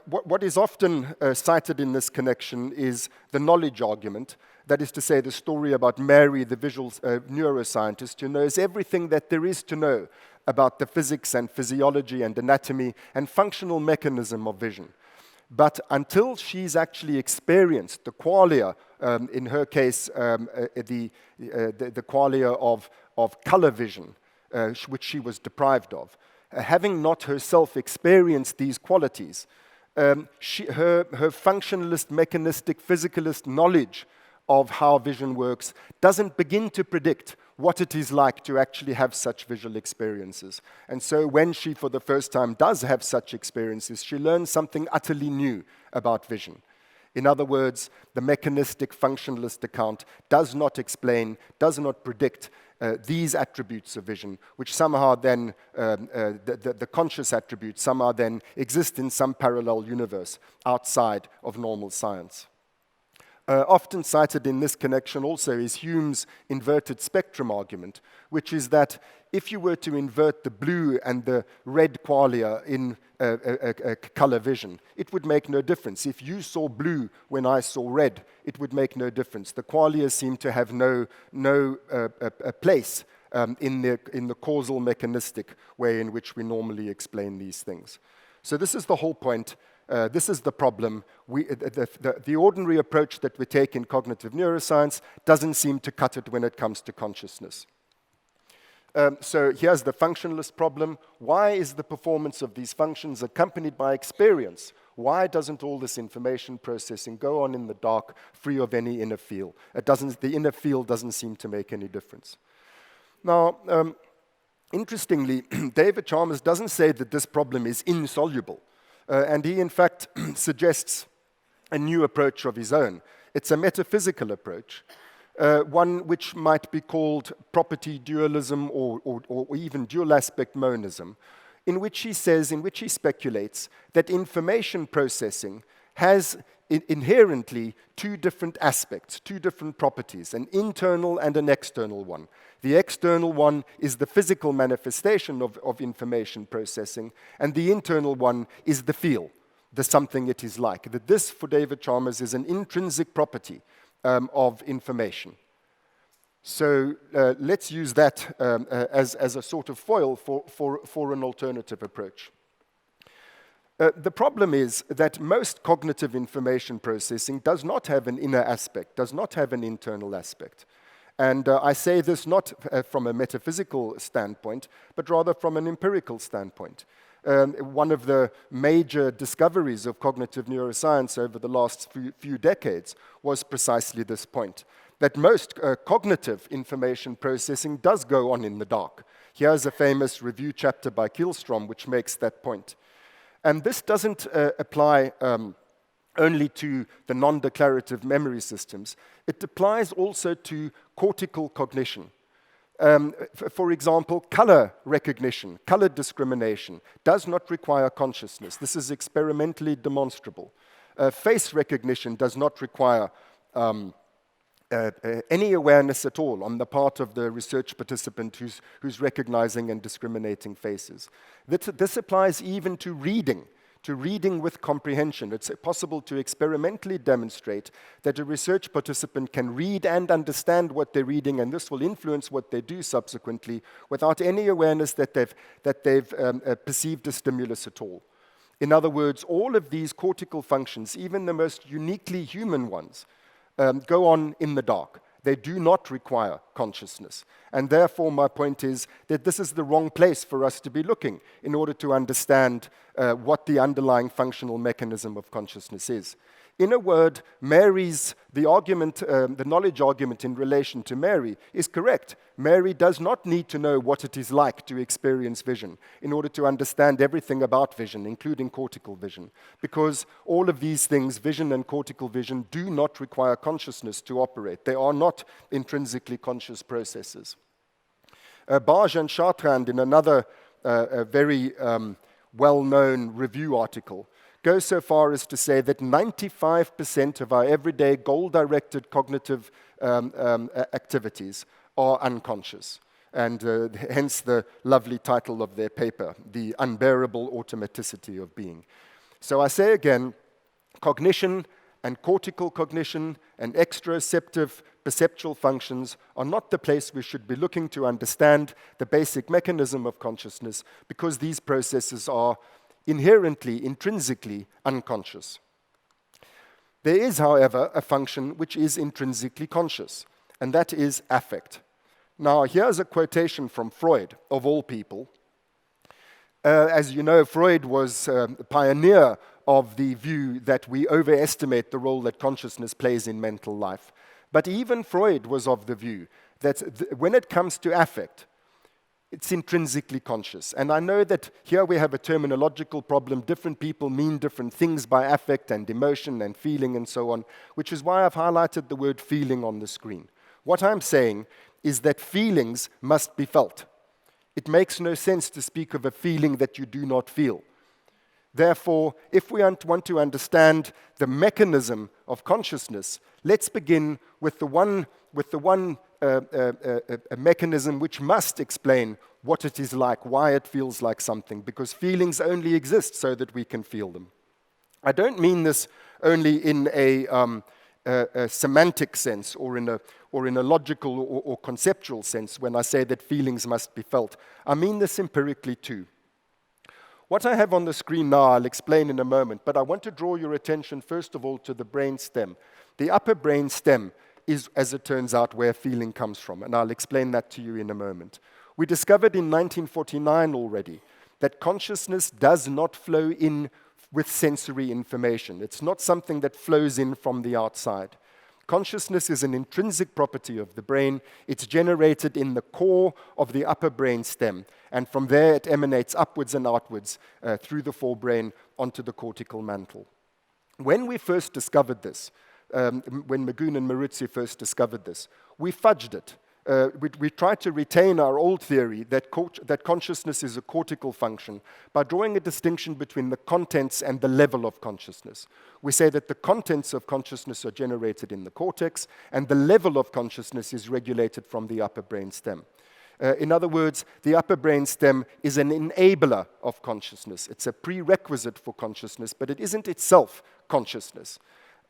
What is often cited in this connection is the knowledge argument, that is to say, the story about Mary, the visual neuroscientist, who knows everything that there is to know about the physics and physiology and anatomy and functional mechanism of vision. But until she's actually experienced the qualia, in her case, the qualia of color vision, which she was deprived of, having not herself experienced these qualities, her functionalist, mechanistic, physicalist knowledge of how vision works doesn't begin to predict what it is like to actually have such visual experiences. And so when she, for the first time, does have such experiences, she learns something utterly new about vision. In other words, the mechanistic functionalist account does not explain, does not predict these attributes of vision, which somehow then, the conscious attributes somehow then exist in some parallel universe outside of normal science. Often cited in this connection also is Hume's inverted spectrum argument, which is that if you were to invert the blue and the red qualia in color vision, it would make no difference. If you saw blue when I saw red, it would make no difference. The qualia seem to have no place in the causal mechanistic way in which we normally explain these things. So this is the whole point. This is the problem. The ordinary approach that we take in cognitive neuroscience doesn't seem to cut it when it comes to consciousness. So here's the functionalist problem. Why is the performance of these functions accompanied by experience? Why doesn't all this information processing go on in the dark, free of any inner feel? The inner feel doesn't seem to make any difference. Now, interestingly, David Chalmers doesn't say that this problem is insoluble. And he, in fact, suggests a new approach of his own. It's a metaphysical approach, one which might be called property dualism or even dual aspect monism, in which he speculates that information processing has inherently two different aspects, two different properties, an internal and an external one. The external one is the physical manifestation of information processing, and the internal one is the feel, the something it is like. That this, for David Chalmers, is an intrinsic property of information. So let's use that as a sort of foil for an alternative approach. The problem is that most cognitive information processing does not have an inner aspect, does not have an internal aspect. And I say this not from a metaphysical standpoint, but rather from an empirical standpoint. One of the major discoveries of cognitive neuroscience over the last few decades was precisely this point, that most cognitive information processing does go on in the dark. Here's a famous review chapter by Kielstrom which makes that point. And this doesn't apply only to the non-declarative memory systems. It applies also to cortical cognition. For example, color recognition, color discrimination does not require consciousness. This is experimentally demonstrable. Face recognition does not require any awareness at all on the part of the research participant who's recognizing and discriminating faces. This applies even to reading with comprehension. It's possible to experimentally demonstrate that a research participant can read and understand what they're reading, and this will influence what they do subsequently without any awareness that they've perceived a stimulus at all. In other words, all of these cortical functions, even the most uniquely human ones, go on in the dark. They do not require consciousness. And therefore, my point is that this is the wrong place for us to be looking in order to understand what the underlying functional mechanism of consciousness is. In a word, the knowledge argument in relation to Mary is correct. Mary does not need to know what it is like to experience vision in order to understand everything about vision, including cortical vision, because all of these things, vision and cortical vision, do not require consciousness to operate. They are not intrinsically conscious processes. Barge and Chartrand, in another very well-known review article, go so far as to say that 95% of our everyday goal-directed cognitive activities are unconscious, and hence the lovely title of their paper, The Unbearable Automaticity of Being. So I say again, cognition and cortical cognition and exteroceptive perceptual functions are not the place we should be looking to understand the basic mechanism of consciousness, because these processes are inherently, intrinsically unconscious. There is, however, a function which is intrinsically conscious, and that is affect. Now, here's a quotation from Freud, of all people. As you know, Freud was a pioneer of the view that we overestimate the role that consciousness plays in mental life. But even Freud was of the view that when it comes to affect, it's intrinsically conscious. And I know that here we have a terminological problem. Different people mean different things by affect and emotion and feeling and so on, which is why I've highlighted the word feeling on the screen. What I'm saying is that feelings must be felt. It makes no sense to speak of a feeling that you do not feel. Therefore, if we want to understand the mechanism of consciousness, let's begin with the one a mechanism which must explain what it is like, why it feels like something, because feelings only exist so that we can feel them. I don't mean this only in a semantic sense or in a logical or conceptual sense when I say that feelings must be felt. I mean this empirically too. What I have on the screen now, I'll explain in a moment, but I want to draw your attention first of all to the brain stem. The upper brain stem is, as it turns out, where feeling comes from, and I'll explain that to you in a moment. We discovered in 1949 already that consciousness does not flow in with sensory information. It's not something that flows in from the outside. Consciousness is an intrinsic property of the brain. It's generated in the core of the upper brain stem, and from there it emanates upwards and outwards through the forebrain onto the cortical mantle. When we first discovered this, when Magoon and Maruzzi first discovered this, we fudged it. We tried to retain our old theory that consciousness is a cortical function by drawing a distinction between the contents and the level of consciousness. We say that the contents of consciousness are generated in the cortex, and the level of consciousness is regulated from the upper brain stem. In other words, the upper brain stem is an enabler of consciousness. It's a prerequisite for consciousness, but it isn't itself consciousness.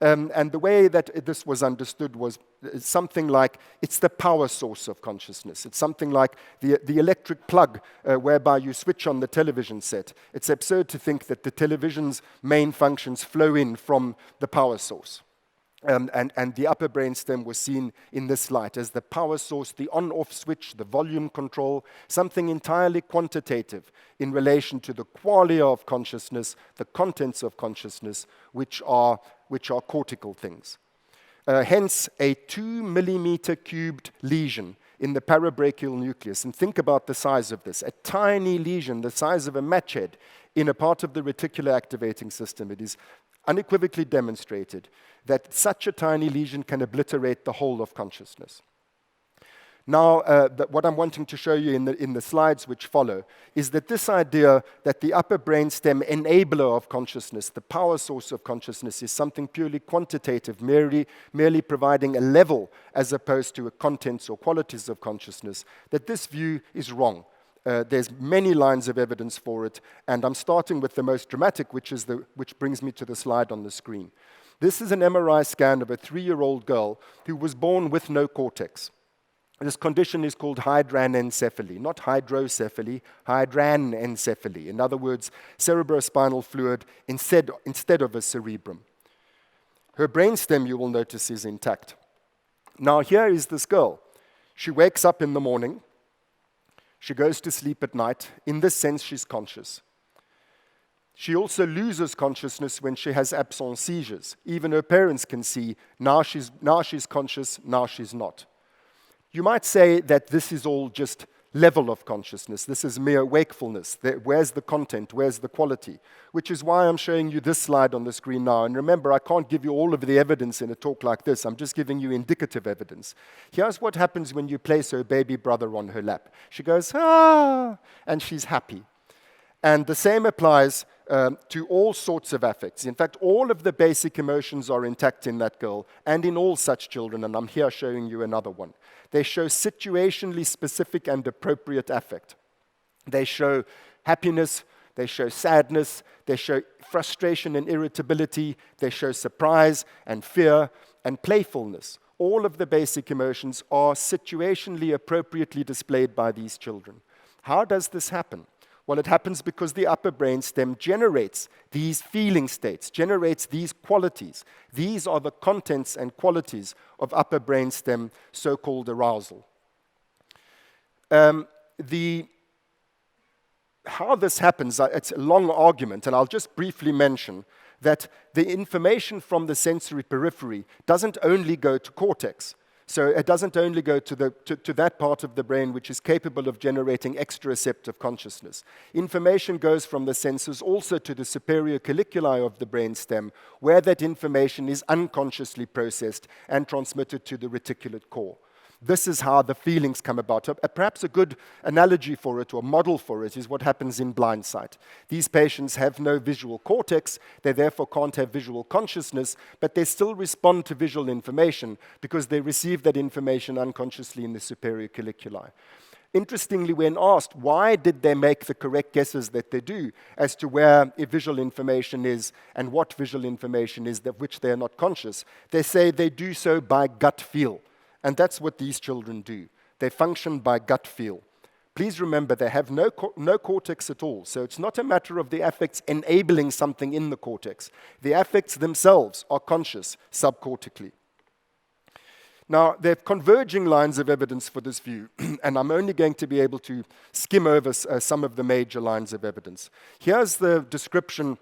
And the way that this was understood was something like it's the power source of consciousness. It's something like the electric plug whereby you switch on the television set. It's absurd to think that the television's main functions flow in from the power source. And the upper brainstem was seen in this light as the power source, the on-off switch, the volume control, something entirely quantitative in relation to the qualia of consciousness, the contents of consciousness, which are cortical things. Hence, a 2 millimeter cubed lesion in the parabrachial nucleus. And think about the size of this. A tiny lesion the size of a match head in a part of the reticular activating system. It is unequivocally demonstrated that such a tiny lesion can obliterate the whole of consciousness. Now, what I'm wanting to show you in the slides which follow is that this idea that the upper brainstem enabler of consciousness, the power source of consciousness, is something purely quantitative, merely providing a level as opposed to a contents or qualities of consciousness, that this view is wrong. There's many lines of evidence for it, and I'm starting with the most dramatic, which brings me to the slide on the screen. This is an MRI scan of a 3-year-old girl who was born with no cortex. This condition is called hydranencephaly, not hydrocephaly, hydranencephaly. In other words, cerebrospinal fluid instead of a cerebrum. Her brainstem, you will notice, is intact. Now here is this girl. She wakes up in the morning. She goes to sleep at night. In this sense, she's conscious. She also loses consciousness when she has absence seizures. Even her parents can see, now she's conscious, now she's not. You might say that this is all just level of consciousness. This is mere wakefulness. Where's the content? Where's the quality? Which is why I'm showing you this slide on the screen now. And remember, I can't give you all of the evidence in a talk like this. I'm just giving you indicative evidence. Here's what happens when you place her baby brother on her lap. She goes, ah, and she's happy. And the same applies to all sorts of affects. In fact, all of the basic emotions are intact in that girl and in all such children, and I'm here showing you another one. They show situationally specific and appropriate affect. They show happiness, they show sadness, they show frustration and irritability, they show surprise and fear and playfulness. All of the basic emotions are situationally appropriately displayed by these children. How does this happen? Well, it happens because the upper brainstem generates these feeling states, generates these qualities. These are the contents and qualities of upper brainstem so-called arousal. How this happens, it's a long argument, and I'll just briefly mention that the information from the sensory periphery doesn't only go to cortex. So it doesn't only go to that part of the brain which is capable of generating exteroceptive consciousness. Information goes from the senses also to the superior colliculi of the brainstem, where that information is unconsciously processed and transmitted to the reticulate core. This is how the feelings come about. Perhaps a good analogy for it or model for it is what happens in blind sight. These patients have no visual cortex, they therefore can't have visual consciousness, but they still respond to visual information because they receive that information unconsciously in the superior colliculi. Interestingly, when asked why did they make the correct guesses that they do as to where visual information is and what visual information is of which they are not conscious, they say they do so by gut feel. And that's what these children do. They function by gut feel. Please remember, they have no cortex at all. So it's not a matter of the affects enabling something in the cortex. The affects themselves are conscious subcortically. Now, there are converging lines of evidence for this view, and I'm only going to be able to skim over some of the major lines of evidence. Here's the description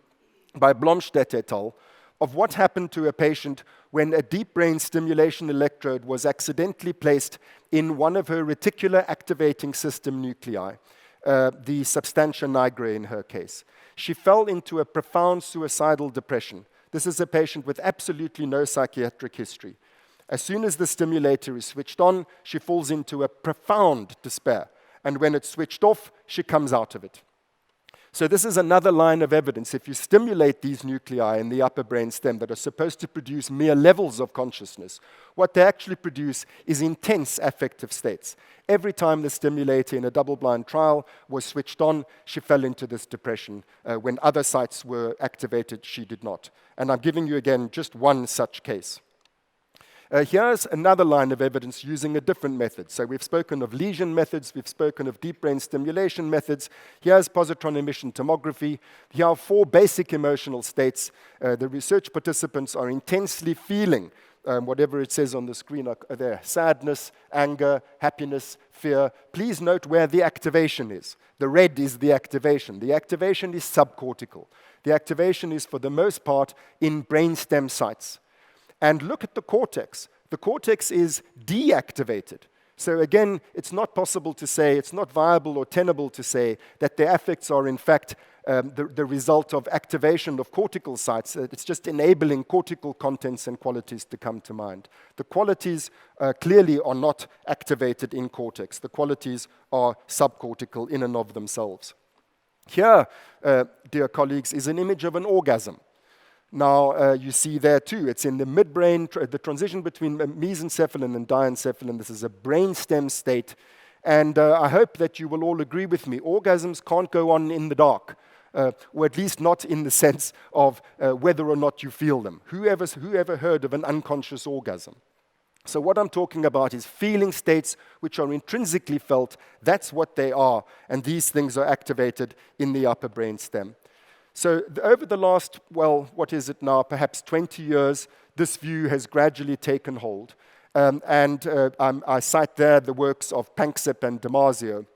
by Blomstedt et al. Of what happened to a patient when a deep brain stimulation electrode was accidentally placed in one of her reticular activating system nuclei, the substantia nigra in her case. She fell into a profound suicidal depression. This is a patient with absolutely no psychiatric history. As soon as the stimulator is switched on, she falls into a profound despair. And when it's switched off, she comes out of it. So this is another line of evidence. If you stimulate these nuclei in the upper brainstem that are supposed to produce mere levels of consciousness, what they actually produce is intense affective states. Every time the stimulator in a double-blind trial was switched on, she fell into this depression. When other sites were activated, she did not. And I'm giving you, again, just one such case. Here's another line of evidence using a different method. So we've spoken of lesion methods, we've spoken of deep brain stimulation methods. Here's positron emission tomography. Here are 4 basic emotional states. The research participants are intensely feeling whatever it says on the screen there, sadness, anger, happiness, fear. Please note where the activation is. The red is the activation. The activation is subcortical. The activation is, for the most part, in brainstem sites. And look at the cortex. The cortex is deactivated. So again, it's not possible to say, it's not viable or tenable to say that the affects are in fact the result of activation of cortical sites. It's just enabling cortical contents and qualities to come to mind. The qualities clearly are not activated in cortex. The qualities are subcortical in and of themselves. Here, dear colleagues, is an image of an orgasm. Now, you see there too, it's in the midbrain, the transition between mesencephalon and diencephalon. This is a brainstem state. And I hope that you will all agree with me. Orgasms can't go on in the dark, or at least not in the sense of whether or not you feel them. Whoever heard of an unconscious orgasm? So what I'm talking about is feeling states which are intrinsically felt. That's what they are. And these things are activated in the upper brainstem. So over the last, well, what is it now, perhaps 20 years, this view has gradually taken hold. I cite there the works of Panksepp and Damasio,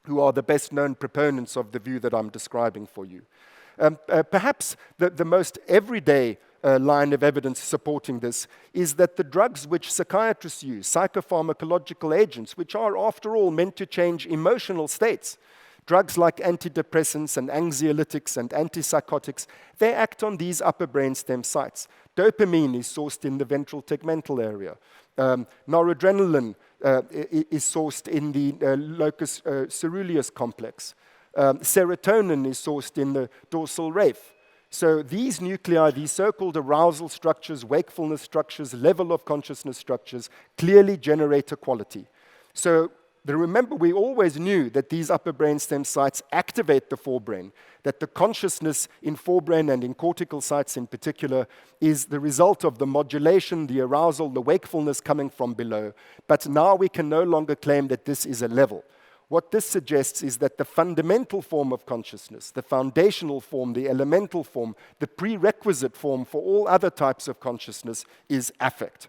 who are the best-known proponents of the view that I'm describing for you. Perhaps the most everyday line of evidence supporting this is that the drugs which psychiatrists use, psychopharmacological agents, which are, after all, meant to change emotional states, drugs like antidepressants and anxiolytics and antipsychotics, they act on these upper brainstem sites. Dopamine is sourced in the ventral tegmental area. Noradrenaline is sourced in the locus ceruleus complex. Serotonin is sourced in the dorsal raphe. So these nuclei, these so-called arousal structures, wakefulness structures, level of consciousness structures, clearly generate a quality. So remember, we always knew that these upper brainstem sites activate the forebrain, that the consciousness in forebrain and in cortical sites in particular is the result of the modulation, the arousal, the wakefulness coming from below. But now we can no longer claim that this is a level. What this suggests is that the fundamental form of consciousness, the foundational form, the elemental form, the prerequisite form for all other types of consciousness is affect.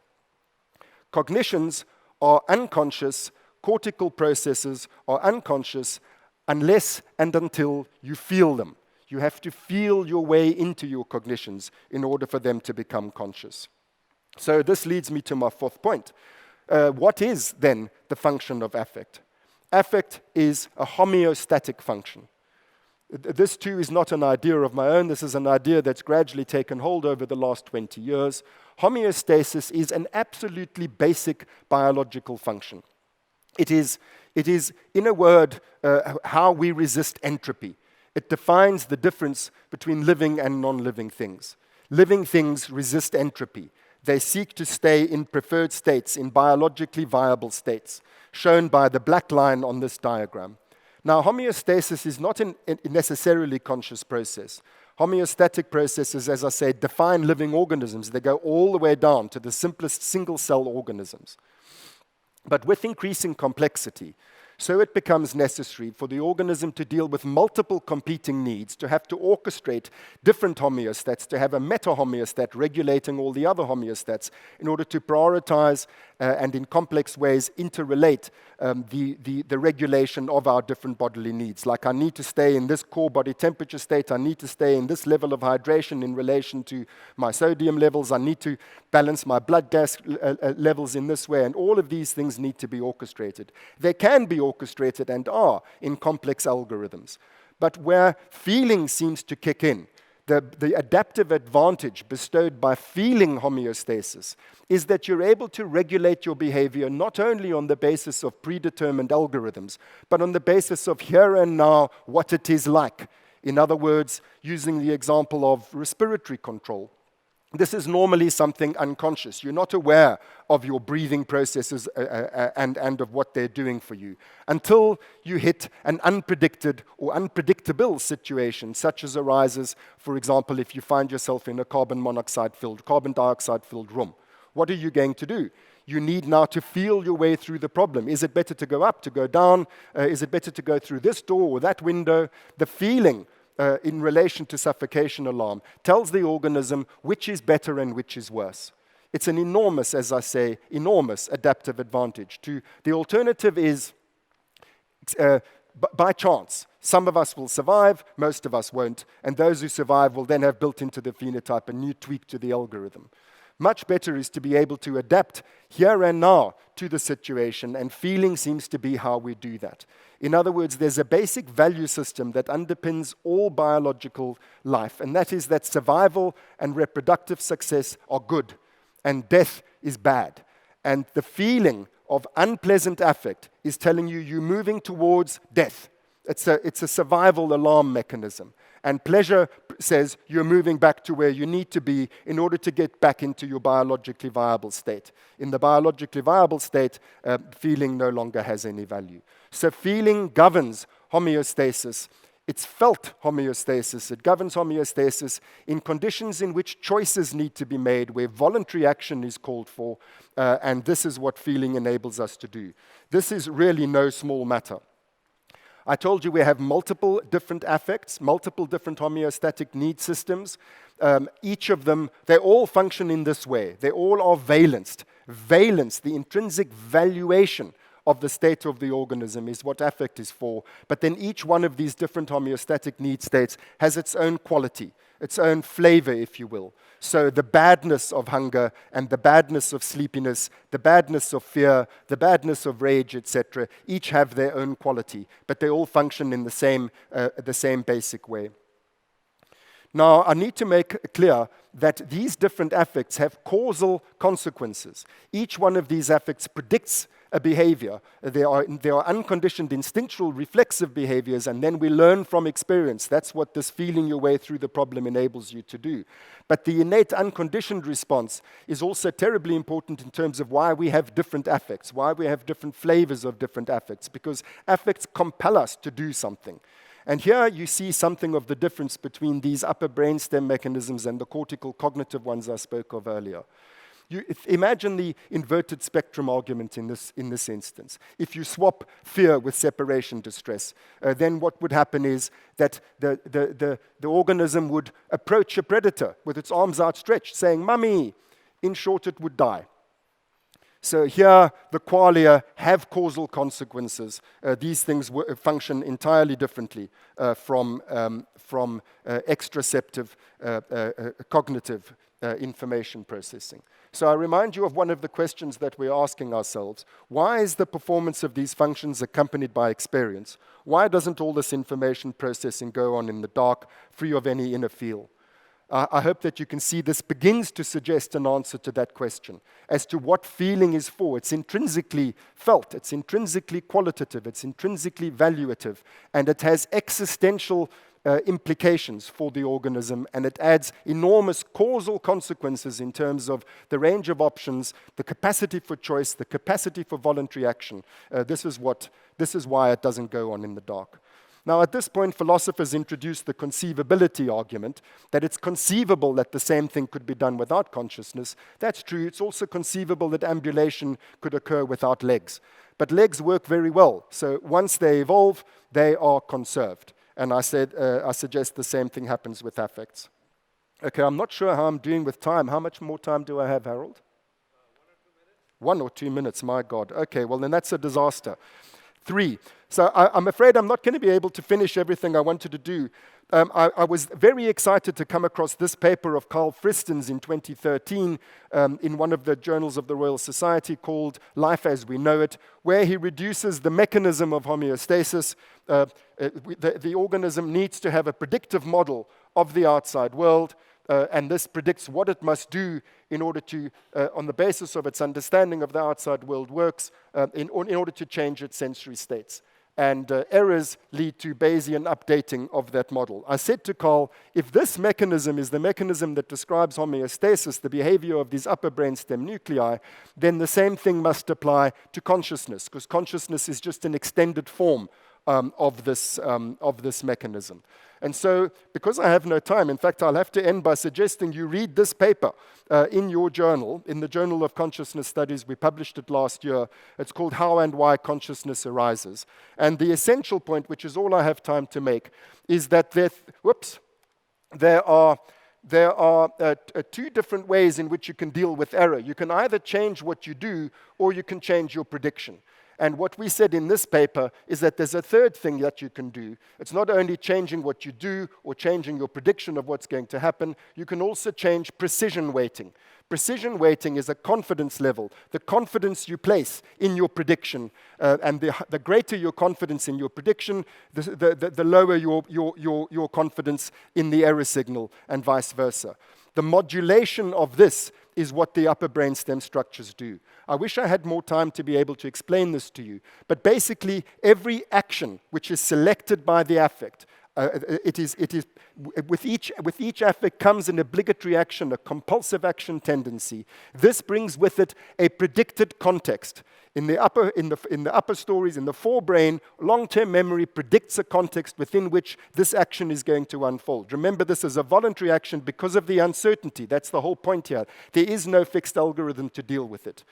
Cognitions are unconscious. Cortical processes are unconscious unless and until you feel them. You have to feel your way into your cognitions in order for them to become conscious. So this leads me to my fourth point. What is then the function of affect? Affect is a homeostatic function. This too is not an idea of my own. This is an idea that's gradually taken hold over the last 20 years. Homeostasis is an absolutely basic biological function. It is, in a word, how we resist entropy. It defines the difference between living and non-living things. Living things resist entropy. They seek to stay in preferred states, in biologically viable states, shown by the black line on this diagram. Now, homeostasis is not a necessarily conscious process. Homeostatic processes, as I say, define living organisms. They go all the way down to the simplest single-cell organisms. But with increasing complexity, so it becomes necessary for the organism to deal with multiple competing needs, to have to orchestrate different homeostats, to have a meta-homeostat regulating all the other homeostats in order to prioritize and in complex ways interrelate the regulation of our different bodily needs. Like I need to stay in this core body temperature state, I need to stay in this level of hydration in relation to my sodium levels, I need to balance my blood gas levels in this way, and all of these things need to be orchestrated. They can be orchestrated and are in complex algorithms. But where feeling seems to kick in, the adaptive advantage bestowed by feeling homeostasis is that you're able to regulate your behavior not only on the basis of predetermined algorithms, but on the basis of here and now what it is like. In other words, using the example of respiratory control. This is normally something unconscious. You're not aware of your breathing processes and of what they're doing for you until you hit an unpredicted or unpredictable situation, such as arises, for example, if you find yourself in a carbon dioxide-filled room. What are you going to do? You need now to feel your way through the problem. Is it better to go up, to go down? Is it better to go through this door or that window? The feeling in relation to suffocation alarm tells the organism which is better and which is worse. It's an enormous, as I say, enormous adaptive advantage. The alternative is by chance. Some of us will survive, most of us won't, and those who survive will then have built into the phenotype a new tweak to the algorithm. Much better is to be able to adapt here and now to the situation, and feeling seems to be how we do that. In other words, there's a basic value system that underpins all biological life, and that is that survival and reproductive success are good, and death is bad. And the feeling of unpleasant affect is telling you you're moving towards death. It's a survival alarm mechanism. And pleasure says you're moving back to where you need to be in order to get back into your biologically viable state. In the biologically viable state, feeling no longer has any value. So feeling governs homeostasis. It's felt homeostasis. It governs homeostasis in conditions in which choices need to be made, where voluntary action is called for, and this is what feeling enables us to do. This is really no small matter. I told you we have multiple different affects, multiple different homeostatic need systems. Each of them, they all function in this way. They all are valenced. Valence, the intrinsic valuation of the state of the organism, is what affect is for. But then each one of these different homeostatic need states has its own quality, its own flavor, if you will. So the badness of hunger and the badness of sleepiness, the badness of fear, the badness of rage, etc., each have their own quality, but they all function in the same basic way. Now, I need to make clear that these different affects have causal consequences. Each one of these affects predicts a behavior. They are unconditioned instinctual reflexive behaviors, and then we learn from experience. That's what this feeling your way through the problem enables you to do. But the innate unconditioned response is also terribly important in terms of why we have different affects, why we have different flavors of different affects, because affects compel us to do something. And here you see something of the difference between these upper brainstem mechanisms and the cortical cognitive ones I spoke of earlier. Imagine the inverted spectrum argument in this instance. If you swap fear with separation distress, then what would happen is that the organism would approach a predator with its arms outstretched, saying, "Mummy." In short, it would die. So here, the qualia have causal consequences. These things function entirely differently from extraceptive cognitive information processing. So I remind you of one of the questions that we're asking ourselves. Why is the performance of these functions accompanied by experience? Why doesn't all this information processing go on in the dark, free of any inner feel? I hope that you can see this begins to suggest an answer to that question as to what feeling is for. It's intrinsically felt, it's intrinsically qualitative, it's intrinsically valuative, and it has existential implications for the organism, and it adds enormous causal consequences in terms of the range of options, the capacity for choice, the capacity for voluntary action. This is why it doesn't go on in the dark. Now, at this point, philosophers introduced the conceivability argument, that it's conceivable that the same thing could be done without consciousness. That's true. It's also conceivable that ambulation could occur without legs. But legs work very well. So once they evolve, they are conserved. And I suggest the same thing happens with affects. Okay, I'm not sure how I'm doing with time. How much more time do I have, Harold? 1 or 2 minutes, my God. Okay, well, then that's a disaster. 3. So I'm afraid I'm not going to be able to finish everything I wanted to do. I was very excited to come across this paper of Carl Friston's in 2013 in one of the journals of the Royal Society called Life as We Know It, where he reduces the mechanism of homeostasis. The organism needs to have a predictive model of the outside world, and this predicts what it must do in order to, on the basis of its understanding of the outside world works, in order to change its sensory states. And errors lead to Bayesian updating of that model. I said to Carl, if this mechanism is the mechanism that describes homeostasis, the behavior of these upper brainstem nuclei, then the same thing must apply to consciousness, because consciousness is just an extended form of this mechanism. And so, because I have no time, in fact, I'll have to end by suggesting you read this paper in your journal, in the Journal of Consciousness Studies. We published it last year. It's called How and Why Consciousness Arises. And the essential point, which is all I have time to make, is that there are 2 different ways in which you can deal with error. You can either change what you do, or you can change your prediction. And what we said in this paper is that there's a third thing that you can do. It's not only changing what you do or changing your prediction of what's going to happen, you can also change precision weighting. Precision weighting is a confidence level, the confidence you place in your prediction. And the greater your confidence in your prediction, the lower your confidence in the error signal, and vice versa. The modulation of this is what the upper brainstem structures do. I wish I had more time to be able to explain this to you, but basically every action which is selected by the affect, with each affect comes an obligatory action, a compulsive action tendency. This brings with it a predicted context. In the upper stories, in the forebrain, long-term memory predicts a context within which this action is going to unfold. Remember, this is a voluntary action because of the uncertainty. That's the whole point here. There is no fixed algorithm to deal with it.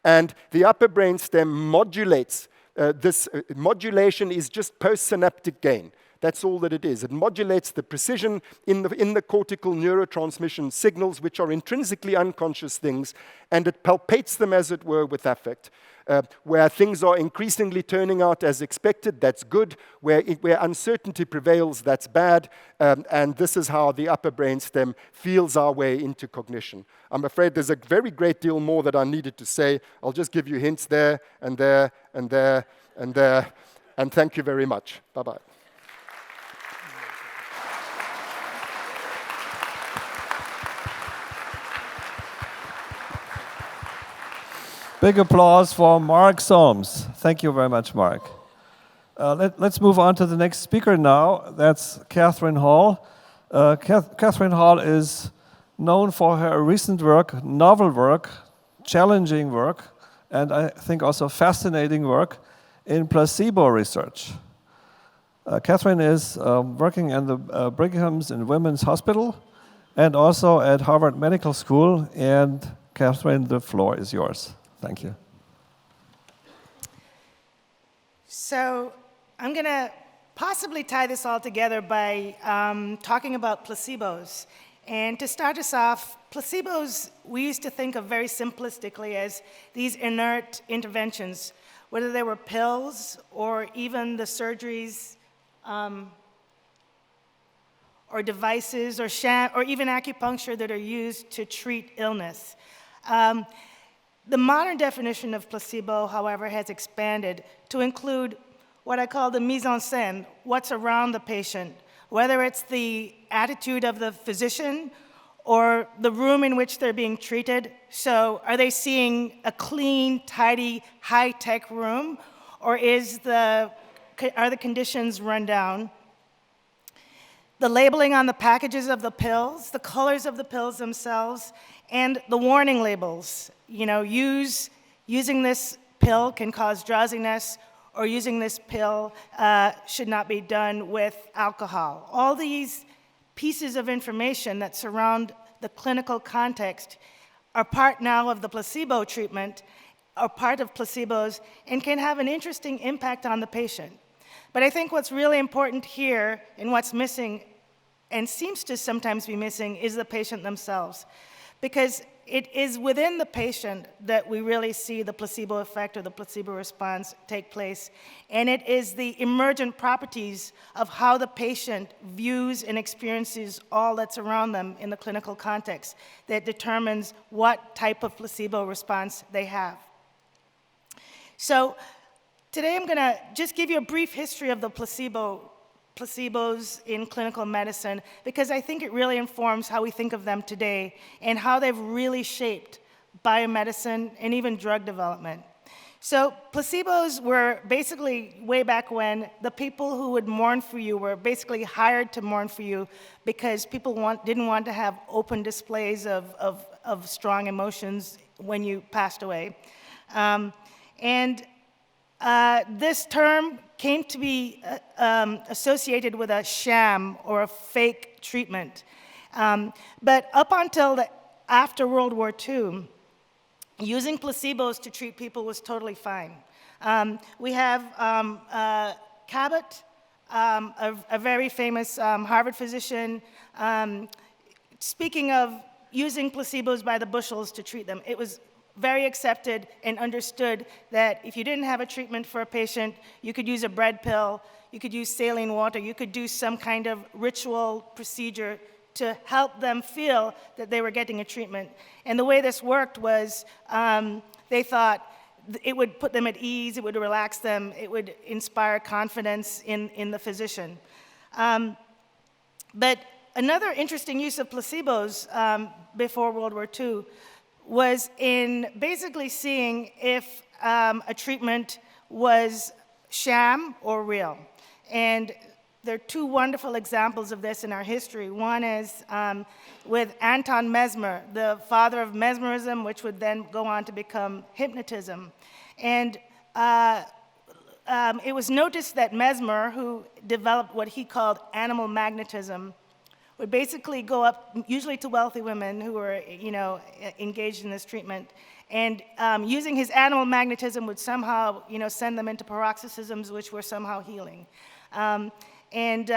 And the upper brainstem modulates. This modulation is just postsynaptic gain. That's all that it is. It modulates the precision in the cortical neurotransmission signals, which are intrinsically unconscious things, and it palpates them, as it were, with affect. Where things are increasingly turning out as expected, that's good. Where uncertainty prevails, that's bad. And this is how the upper brainstem feels our way into cognition. I'm afraid there's a very great deal more that I needed to say. I'll just give you hints there, and there, and there, and there. And thank you very much. Bye-bye. Big applause for Mark Solms. Thank you very much, Mark. Let's move on to the next speaker now. That's Kathyn Hall. Kathyn Hall is known for her recent work, novel work, challenging work, and I think also fascinating work in placebo research. Kathyn is working in the Brigham's and Women's Hospital and also at Harvard Medical School. And Kathyn, the floor is yours. Thank you. So I'm going to possibly tie this all together by talking about placebos. And to start us off, placebos we used to think of very simplistically as these inert interventions, whether they were pills or even the surgeries or devices or sham, or even acupuncture that are used to treat illness. The modern definition of placebo, however, has expanded to include what I call the mise en scène, what's around the patient, whether it's the attitude of the physician or the room in which they're being treated. So are they seeing a clean, tidy, high-tech room, or are the conditions run down? The labeling on the packages of the pills, the colors of the pills themselves, and the warning labels. You know, using this pill can cause drowsiness, or using this pill should not be done with alcohol. All these pieces of information that surround the clinical context are part now of the placebo treatment, are part of placebos, and can have an interesting impact on the patient. But I think what's really important here, and what's missing, and seems to sometimes be missing, is the patient themselves. Because it is within the patient that we really see the placebo effect or the placebo response take place. And it is the emergent properties of how the patient views and experiences all that's around them in the clinical context that determines what type of placebo response they have. So today I'm going to just give you a brief history of the placebos in clinical medicine, because I think it really informs how we think of them today and how they've really shaped biomedicine and even drug development. So placebos were basically, way back when, the people who would mourn for you were basically hired to mourn for you because people didn't want to have open displays of strong emotions when you passed away. This term came to be associated with a sham or a fake treatment. But up until after World War II, using placebos to treat people was totally fine. We have Cabot, a very famous Harvard physician, speaking of using placebos by the bushels to treat them. It was very accepted and understood that if you didn't have a treatment for a patient, you could use a bread pill, you could use saline water, you could do some kind of ritual procedure to help them feel that they were getting a treatment. And the way this worked was they thought it would put them at ease, it would relax them, it would inspire confidence in the physician. But another interesting use of placebos before World War II was in basically seeing if a treatment was sham or real. And there are two wonderful examples of this in our history. One is with Anton Mesmer, the father of mesmerism, which would then go on to become hypnotism. And it was noticed that Mesmer, who developed what he called animal magnetism, would basically go up, usually to wealthy women who were, engaged in this treatment, and using his animal magnetism would somehow, send them into paroxysms which were somehow healing. And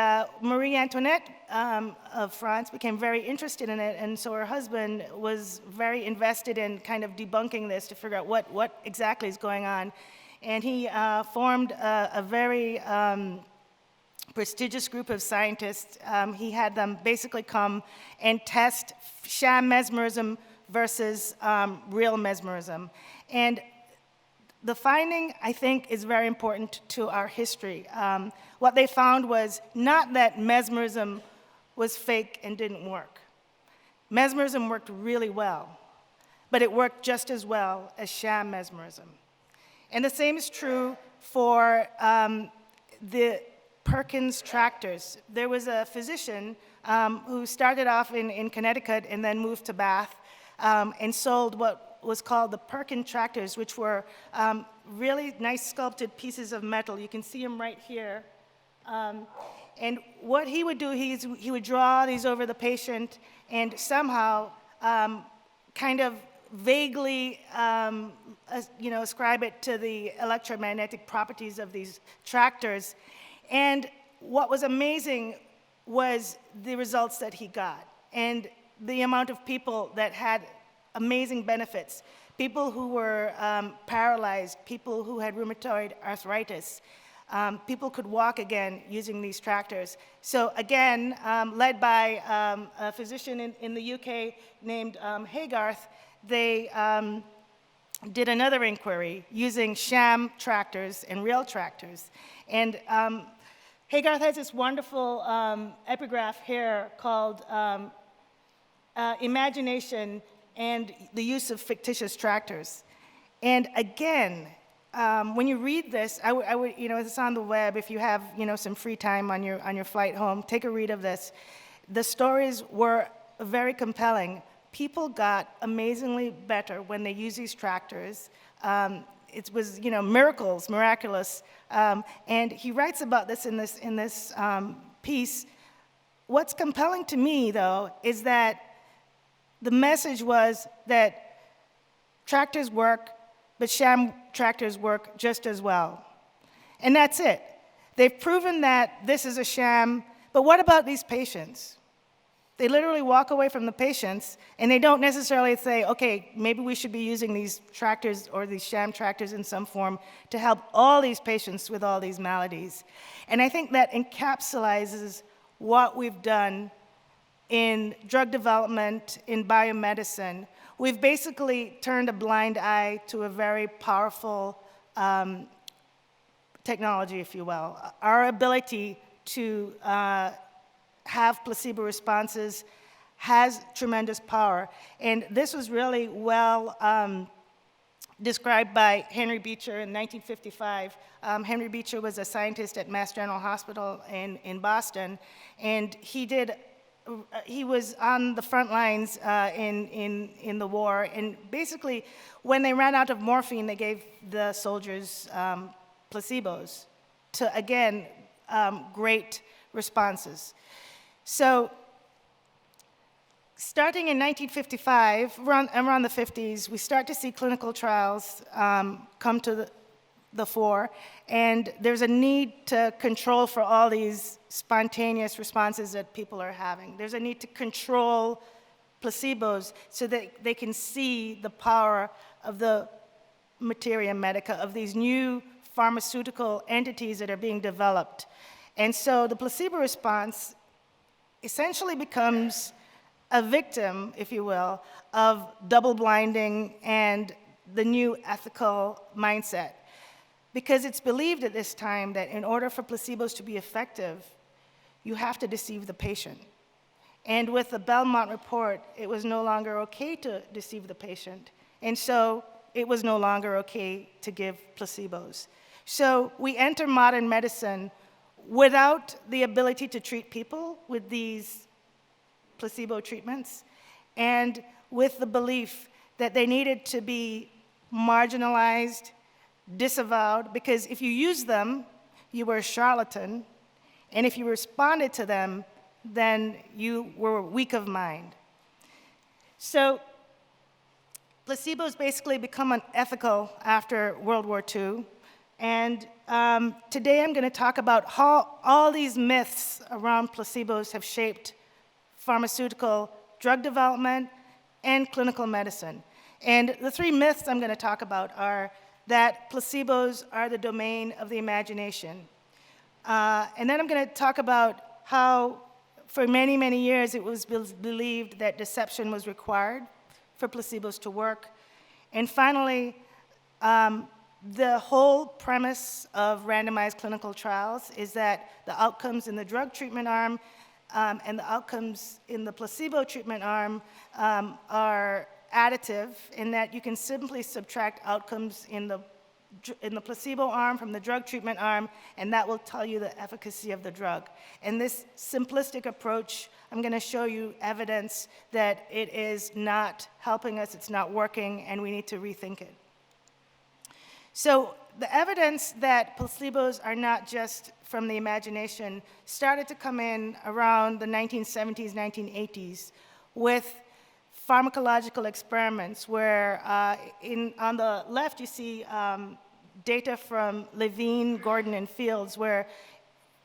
Marie Antoinette of France became very interested in it, and so her husband was very invested in kind of debunking this to figure out what exactly is going on. And he formed a very prestigious group of scientists. He had them basically come and test sham mesmerism versus real mesmerism. And the finding, I think, is very important to our history. What they found was not that mesmerism was fake and didn't work. Mesmerism worked really well, but it worked just as well as sham mesmerism. And the same is true for the Perkins tractors. There was a physician who started off in Connecticut and then moved to Bath and sold what was called the Perkins tractors, which were really nice sculpted pieces of metal. You can see them right here. And what he would do, he would draw these over the patient and somehow kind of vaguely ascribe it to the electromagnetic properties of these tractors. And what was amazing was the results that he got and the amount of people that had amazing benefits. People who were paralyzed, people who had rheumatoid arthritis, people could walk again using these tractors. So again, led by a physician in the UK named Haygarth, they did another inquiry using sham tractors and real tractors. And Haygarth has this wonderful epigraph here called Imagination and the Use of Fictitious Tractors. And again, when you read this, I would, it's on the web. If you have, some free time on your flight home, take a read of this. The stories were very compelling. People got amazingly better when they used these tractors. It was, miracles, miraculous. And he writes about this in this piece. What's compelling to me, though, is that the message was that tractors work, but sham tractors work just as well. And that's it. They've proven that this is a sham, but what about these patients? They literally walk away from the patients, and they don't necessarily say, okay, maybe we should be using these tractors or these sham tractors in some form to help all these patients with all these maladies. And I think that encapsulates what we've done in drug development, in biomedicine. We've basically turned a blind eye to a very powerful technology, if you will. Our ability to have placebo responses has tremendous power. And this was really well described by Henry Beecher in 1955. Henry Beecher was a scientist at Mass General Hospital in Boston, and he was on the front lines in the war, and basically when they ran out of morphine, they gave the soldiers placebos to, again, great responses. So starting in 1955, around the 50s, we start to see clinical trials come to the fore, and there's a need to control for all these spontaneous responses that people are having. There's a need to control placebos so that they can see the power of the materia medica, of these new pharmaceutical entities that are being developed. And so the placebo response essentially becomes a victim, if you will, of double blinding and the new ethical mindset. Because it's believed at this time that in order for placebos to be effective, you have to deceive the patient. And with the Belmont report, it was no longer okay to deceive the patient. And so it was no longer okay to give placebos. So we enter modern medicine without the ability to treat people with these placebo treatments, and with the belief that they needed to be marginalized, disavowed, because if you used them, you were a charlatan, and if you responded to them, then you were weak of mind. So placebos basically become unethical after World War II, and today I'm going to talk about how all these myths around placebos have shaped pharmaceutical drug development and clinical medicine. And the three myths I'm going to talk about are that placebos are the domain of the imagination. And then I'm going to talk about how for many, many years it was believed that deception was required for placebos to work. And finally, the whole premise of randomized clinical trials is that the outcomes in the drug treatment arm and the outcomes in the placebo treatment arm are additive, in that you can simply subtract outcomes in the placebo arm from the drug treatment arm, and that will tell you the efficacy of the drug. And this simplistic approach, I'm going to show you evidence that it is not helping us, it's not working, and we need to rethink it. So the evidence that placebos are not just from the imagination started to come in around the 1970s, 1980s with pharmacological experiments where on the left you see data from Levine, Gordon, and Fields, where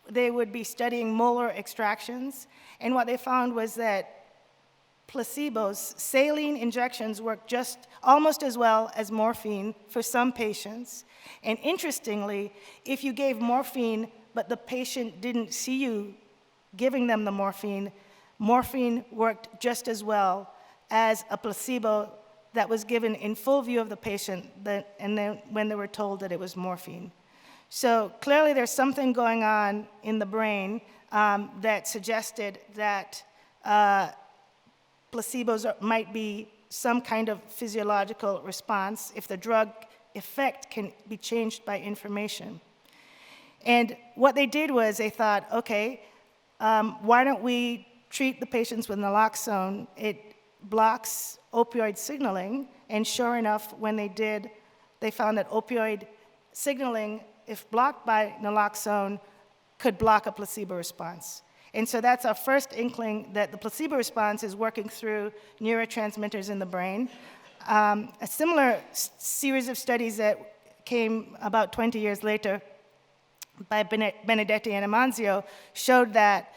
they would be studying molar extractions, and what they found was that placebos, saline injections, work just almost as well as morphine for some patients. And interestingly, if you gave morphine but the patient didn't see you giving them the morphine, morphine worked just as well as a placebo that was given in full view of the patient and then when they were told that it was morphine. So clearly there's something going on in the brain that suggested that placebos might be some kind of physiological response if the drug effect can be changed by information. And what they did was they thought, okay, why don't we treat the patients with naloxone? It blocks opioid signaling, and sure enough, when they did, they found that opioid signaling, if blocked by naloxone, could block a placebo response. And so that's our first inkling that the placebo response is working through neurotransmitters in the brain. A similar series of studies that came about 20 years later by Benedetti and Amanzio showed that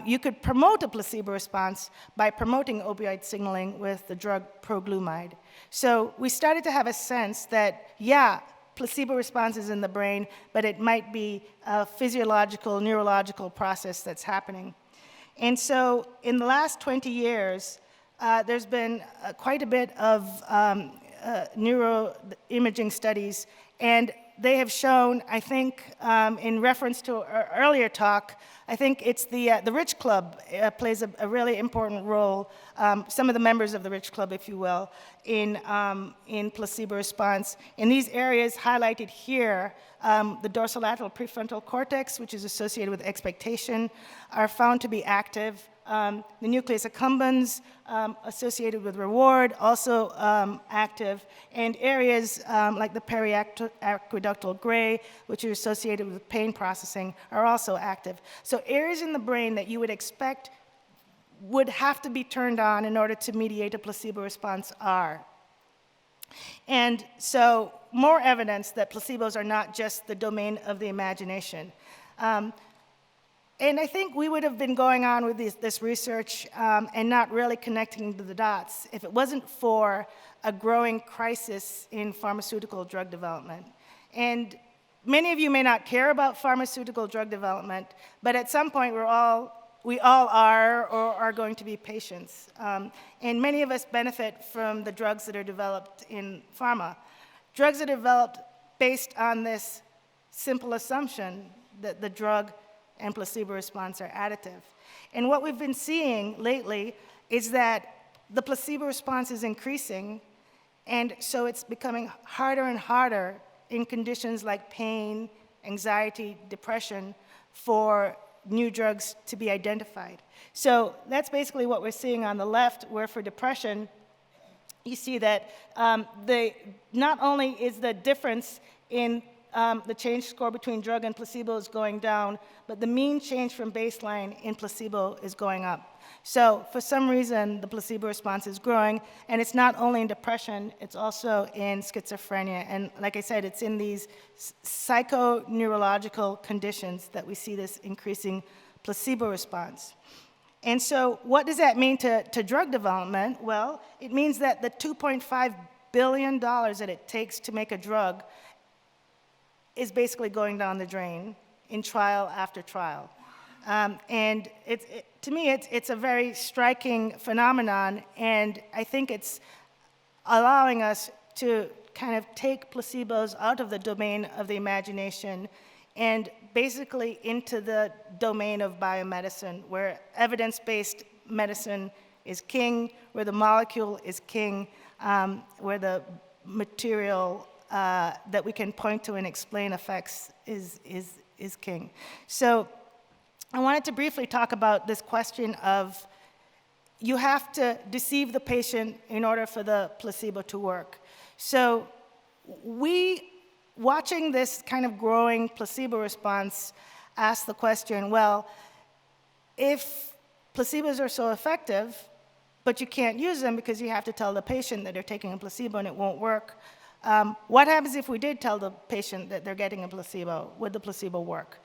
you could promote a placebo response by promoting opioid signaling with the drug proglumide. So we started to have a sense that, yeah, placebo response is in the brain, but it might be a physiological, neurological process that's happening. And so in the last 20 years, there's been quite a bit of neuroimaging studies, and they have shown, I think, in reference to our earlier talk, I think it's the Rich Club plays a really important role, some of the members of the Rich Club, if you will, in placebo response. In these areas highlighted here, the dorsolateral prefrontal cortex, which is associated with expectation, are found to be active. The nucleus accumbens, associated with reward, also active, and areas like the periaqueductal gray, which are associated with pain processing, are also active. So areas in the brain that you would expect would have to be turned on in order to mediate a placebo response are. And so more evidence that placebos are not just the domain of the imagination. And I think we would have been going on with this research and not really connecting the dots if it wasn't for a growing crisis in pharmaceutical drug development. And many of you may not care about pharmaceutical drug development, but at some point we're all we all are or are going to be patients. And many of us benefit from the drugs that are developed in pharma. Drugs are developed based on this simple assumption that the drug and placebo response are additive. And what we've been seeing lately is that the placebo response is increasing, and so it's becoming harder and harder in conditions like pain, anxiety, depression, for new drugs to be identified. So that's basically what we're seeing on the left, where for depression, you see that not only is the difference in the change score between drug and placebo is going down, but the mean change from baseline in placebo is going up. So for some reason, the placebo response is growing, and it's not only in depression, it's also in schizophrenia. And like I said, it's in these psychoneurological conditions that we see this increasing placebo response. And so what does that mean to drug development? Well, it means that the $2.5 billion that it takes to make a drug is basically going down the drain in trial after trial. And to me, it's a very striking phenomenon, and I think it's allowing us to kind of take placebos out of the domain of the imagination and basically into the domain of biomedicine, where evidence-based medicine is king, where the molecule is king, where the material that we can point to and explain effects is king. So I wanted to briefly talk about this question of you have to deceive the patient in order for the placebo to work. So watching this kind of growing placebo response, ask the question, well, if placebos are so effective, but you can't use them because you have to tell the patient that they're taking a placebo and it won't work, what happens if we did tell the patient that they're getting a placebo? Would the placebo work?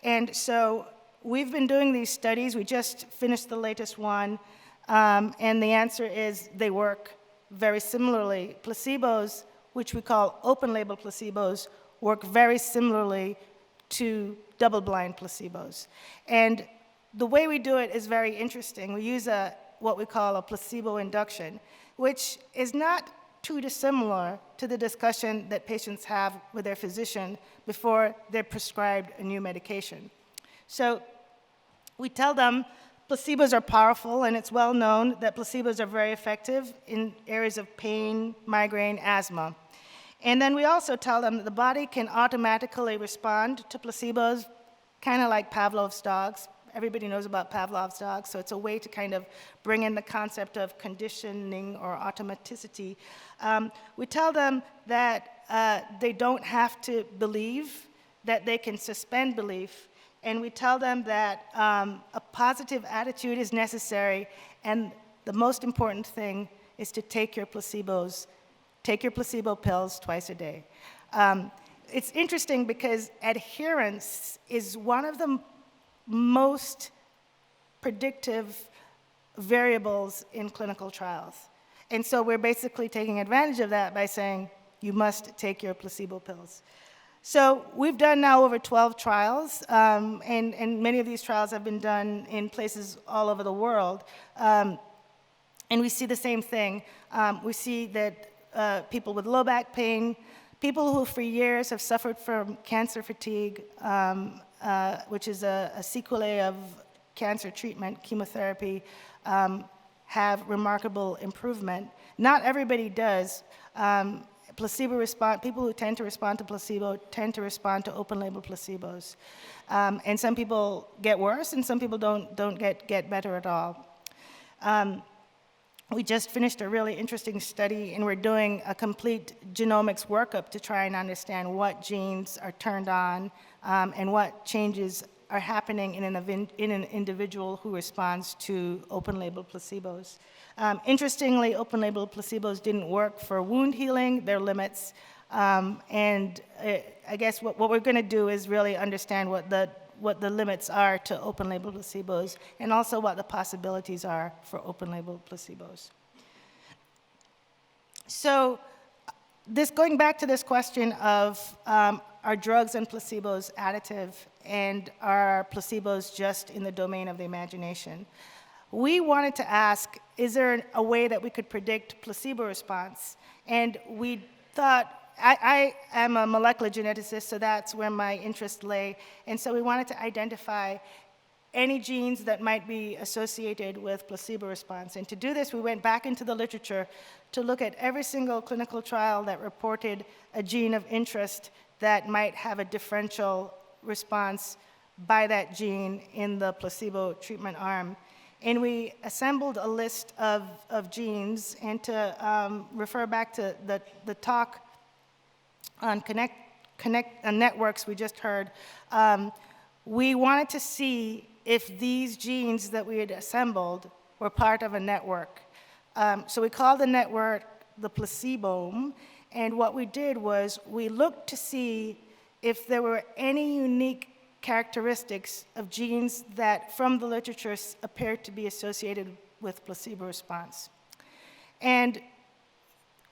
And so we've been doing these studies. We just finished the latest one, and the answer is they work very similarly. Placebos, which we call open-label placebos, work very similarly to double-blind placebos. And the way we do it is very interesting. We use what we call a placebo induction, which is not too dissimilar to the discussion that patients have with their physician before they're prescribed a new medication. So we tell them placebos are powerful, and it's well known that placebos are very effective in areas of pain, migraine, asthma. And then we also tell them that the body can automatically respond to placebos, kind of like Pavlov's dogs. Everybody knows about Pavlov's dogs, so it's a way to kind of bring in the concept of conditioning or automaticity. We tell them that they don't have to believe, that they can suspend belief, and we tell them that a positive attitude is necessary, and the most important thing is to take your placebo pills twice a day. It's interesting because adherence is one of the most predictive variables in clinical trials. And so we're basically taking advantage of that by saying, you must take your placebo pills. So we've done now over 12 trials, and many of these trials have been done in places all over the world. And we see the same thing. We see that people with low back pain, people who for years have suffered from cancer fatigue, which is a sequelae of cancer treatment, chemotherapy, have remarkable improvement. Not everybody does. People who tend to respond to placebo tend to respond to open-label placebos. And some people get worse, and some people don't get better at all. We just finished a really interesting study, and we're doing a complete genomics workup to try and understand what genes are turned on and what changes are happening in an individual who responds to open-label placebos. Interestingly, open-label placebos didn't work for wound healing, their limits, and I guess what we're going to do is really understand what the limits are to open-label placebos, and also what the possibilities are for open-label placebos. So going back to this question of are drugs and placebos additive, and are placebos just in the domain of the imagination? We wanted to ask, is there a way that we could predict placebo response? And we thought, I am a molecular geneticist, so that's where my interest lay. And so we wanted to identify any genes that might be associated with placebo response. And to do this, we went back into the literature to look at every single clinical trial that reported a gene of interest that might have a differential response by that gene in the placebo treatment arm. And we assembled a list of genes, and to refer back to the talk on networks we just heard, we wanted to see if these genes that we had assembled were part of a network. So we called the network the Placebome, and what we did was we looked to see if there were any unique characteristics of genes that from the literature appeared to be associated with placebo response. And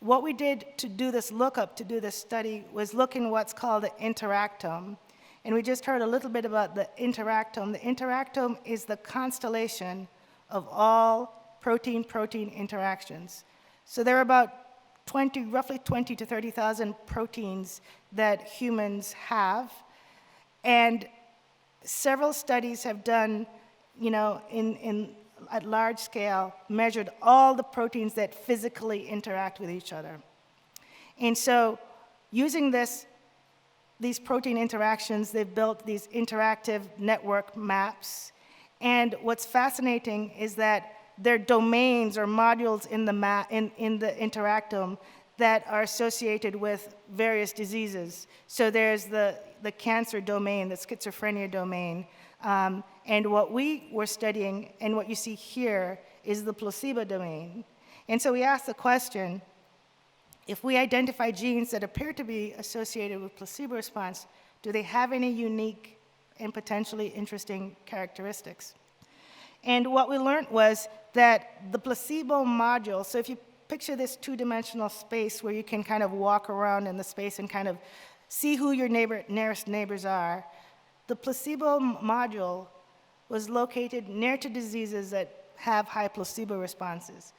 what we did to do this lookup, to do this study, was look in what's called the interactome. And we just heard a little bit about the interactome. The interactome is the constellation of all protein-protein interactions. So there are about roughly 20 to 30,000 proteins that humans have. And several studies have done, at large scale, measured all the proteins that physically interact with each other. And so using these protein interactions, they've built these interactive network maps. And what's fascinating is that there are domains or modules in the interactome that are associated with various diseases. So there's the cancer domain, the schizophrenia domain, and what we were studying, and what you see here, is the placebo domain. And so we asked the question, if we identify genes that appear to be associated with placebo response, do they have any unique and potentially interesting characteristics? And what we learned was that the placebo module, so if you picture this two-dimensional space where you can kind of walk around in the space and kind of see who your nearest neighbors are, the placebo module was located near to diseases that have high placebo responses,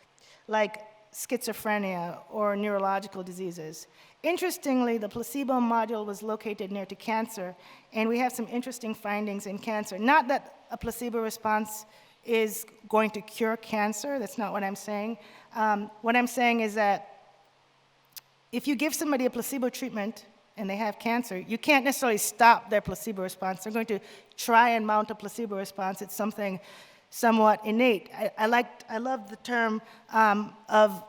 like schizophrenia or neurological diseases. Interestingly, the placebo module was located near to cancer, and we have some interesting findings in cancer. Not that a placebo response is going to cure cancer, that's not what I'm saying. What I'm saying is that if you give somebody a placebo treatment and they have cancer, you can't necessarily stop their placebo response. They're going to try and mount a placebo response. It's something somewhat innate. I love the term of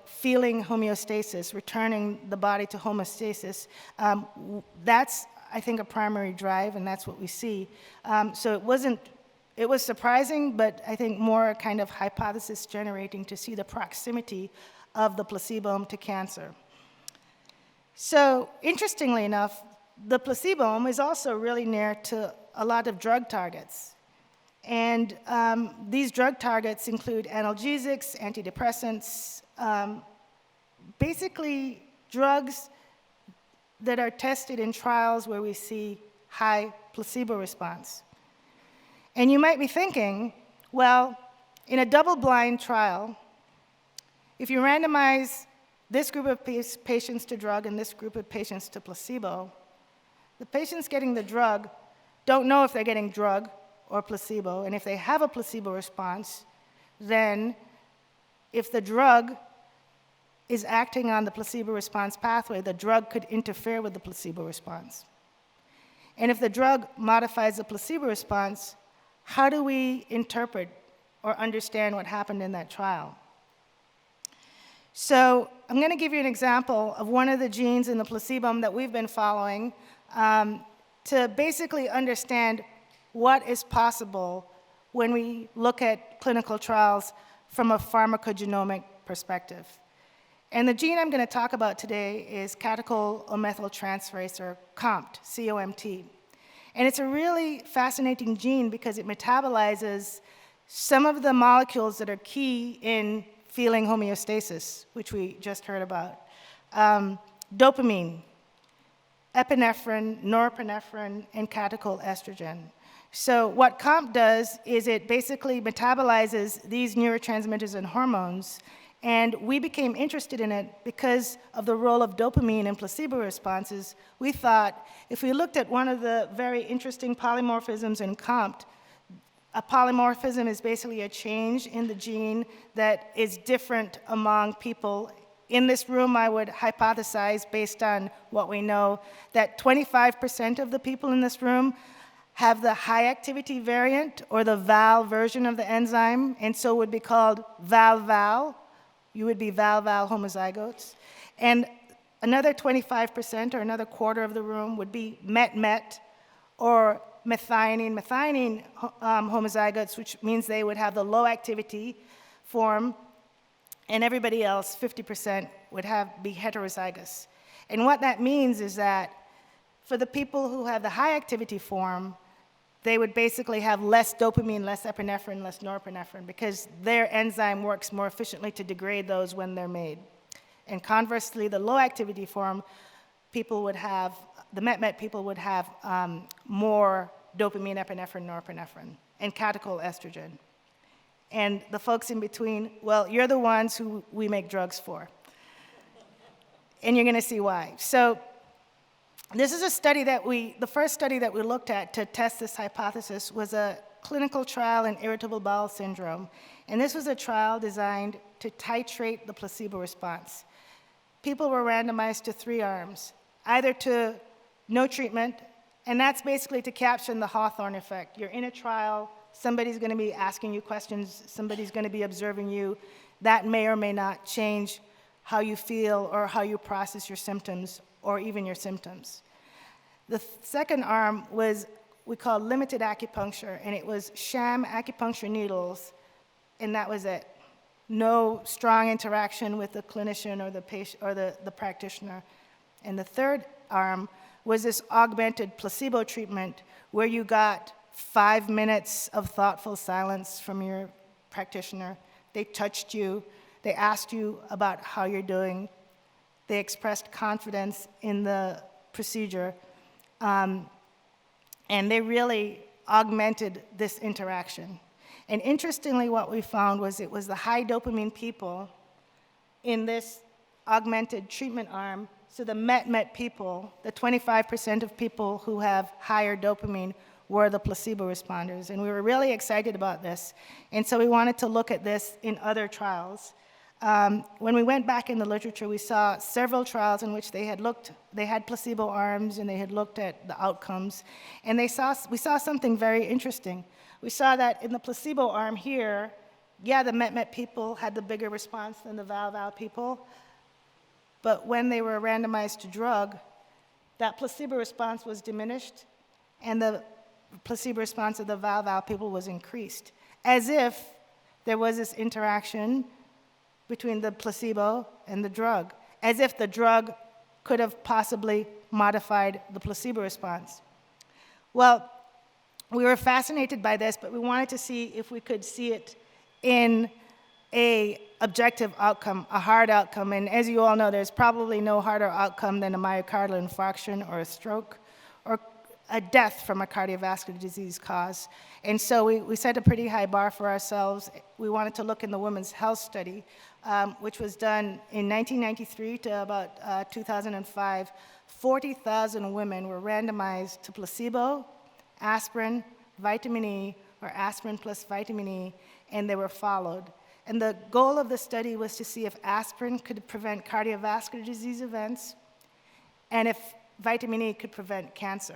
feeling homeostasis, returning the body to homeostasis. That's, I think, a primary drive, and that's what we see. So it was surprising, but I think more kind of hypothesis generating to see the proximity of the placebome to cancer. So interestingly enough, the placebome is also really near to a lot of drug targets. And these drug targets include analgesics, antidepressants, basically drugs that are tested in trials where we see high placebo response. And you might be thinking, well, in a double-blind trial, if you randomize this group of patients to drug and this group of patients to placebo, the patients getting the drug don't know if they're getting drug or placebo, and if they have a placebo response, then if the drug is acting on the placebo response pathway, the drug could interfere with the placebo response. And if the drug modifies the placebo response, how do we interpret or understand what happened in that trial? So I'm going to give you an example of one of the genes in the placebome that we've been following to basically understand what is possible when we look at clinical trials from a pharmacogenomic perspective. And the gene I'm going to talk about today is catechol-O-methyltransferase, or COMT, C-O-M-T. And it's a really fascinating gene because it metabolizes some of the molecules that are key in feeling homeostasis, which we just heard about. dopamine, epinephrine, norepinephrine, and catechol-estrogen. So what COMP does is it basically metabolizes these neurotransmitters and hormones, and we became interested in it because of the role of dopamine in placebo responses. We thought if we looked at one of the very interesting polymorphisms in COMP, a polymorphism is basically a change in the gene that is different among people. In this room, I would hypothesize, based on what we know, that 25% of the people in this room have the high activity variant or the VAL version of the enzyme, and so would be called VAL-VAL. You would be VAL-VAL homozygotes. And another 25% or another quarter of the room would be MET-MET or methionine homozygotes, which means they would have the low activity form, and everybody else, 50%, would be heterozygous. And what that means is that for the people who have the high activity form, they would basically have less dopamine, less epinephrine, less norepinephrine, because their enzyme works more efficiently to degrade those when they're made. And conversely, the low activity form, people would have, the MET-MET people would have more dopamine, epinephrine, norepinephrine, and catechol-estrogen. And the folks in between, well, you're the ones who we make drugs for. And you're gonna see why. So this is a study that the first study that we looked at to test this hypothesis was a clinical trial in irritable bowel syndrome. And this was a trial designed to titrate the placebo response. People were randomized to 3 arms, either to no treatment, and that's basically to capture the Hawthorne effect. You're in a trial, somebody's gonna be asking you questions, somebody's gonna be observing you. That may or may not change how you feel or how you process your symptoms or even your symptoms. The second arm was we call limited acupuncture, and it was sham acupuncture needles, and that was it. No strong interaction with the clinician or the patient or the practitioner. And the third arm was this augmented placebo treatment where you got 5 minutes of thoughtful silence from your practitioner. They touched you, they asked you about how you're doing, they expressed confidence in the procedure, and they really augmented this interaction. And interestingly, what we found was it was the high dopamine people in this augmented treatment arm. So the MET-MET people, the 25% of people who have higher dopamine, were the placebo responders. And we were really excited about this. And so we wanted to look at this in other trials. When we went back in the literature, we saw several trials in which they had placebo arms and they had looked at the outcomes. And we saw something very interesting. We saw that in the placebo arm here, yeah, the MET-MET people had the bigger response than the VAL-VAL people. But when they were randomized to drug, that placebo response was diminished, and the placebo response of the VAL-VAL people was increased, as if there was this interaction between the placebo and the drug, as if the drug could have possibly modified the placebo response. Well, we were fascinated by this, but we wanted to see if we could see it in an objective outcome, a hard outcome. And as you all know, there's probably no harder outcome than a myocardial infarction or a stroke or a death from a cardiovascular disease cause. And so we set a pretty high bar for ourselves. We wanted to look in the Women's Health Study, which was done in 1993 to about 2005. 40,000 women were randomized to placebo, aspirin, vitamin E, or aspirin plus vitamin E, and they were followed. And the goal of the study was to see if aspirin could prevent cardiovascular disease events and if vitamin E could prevent cancer.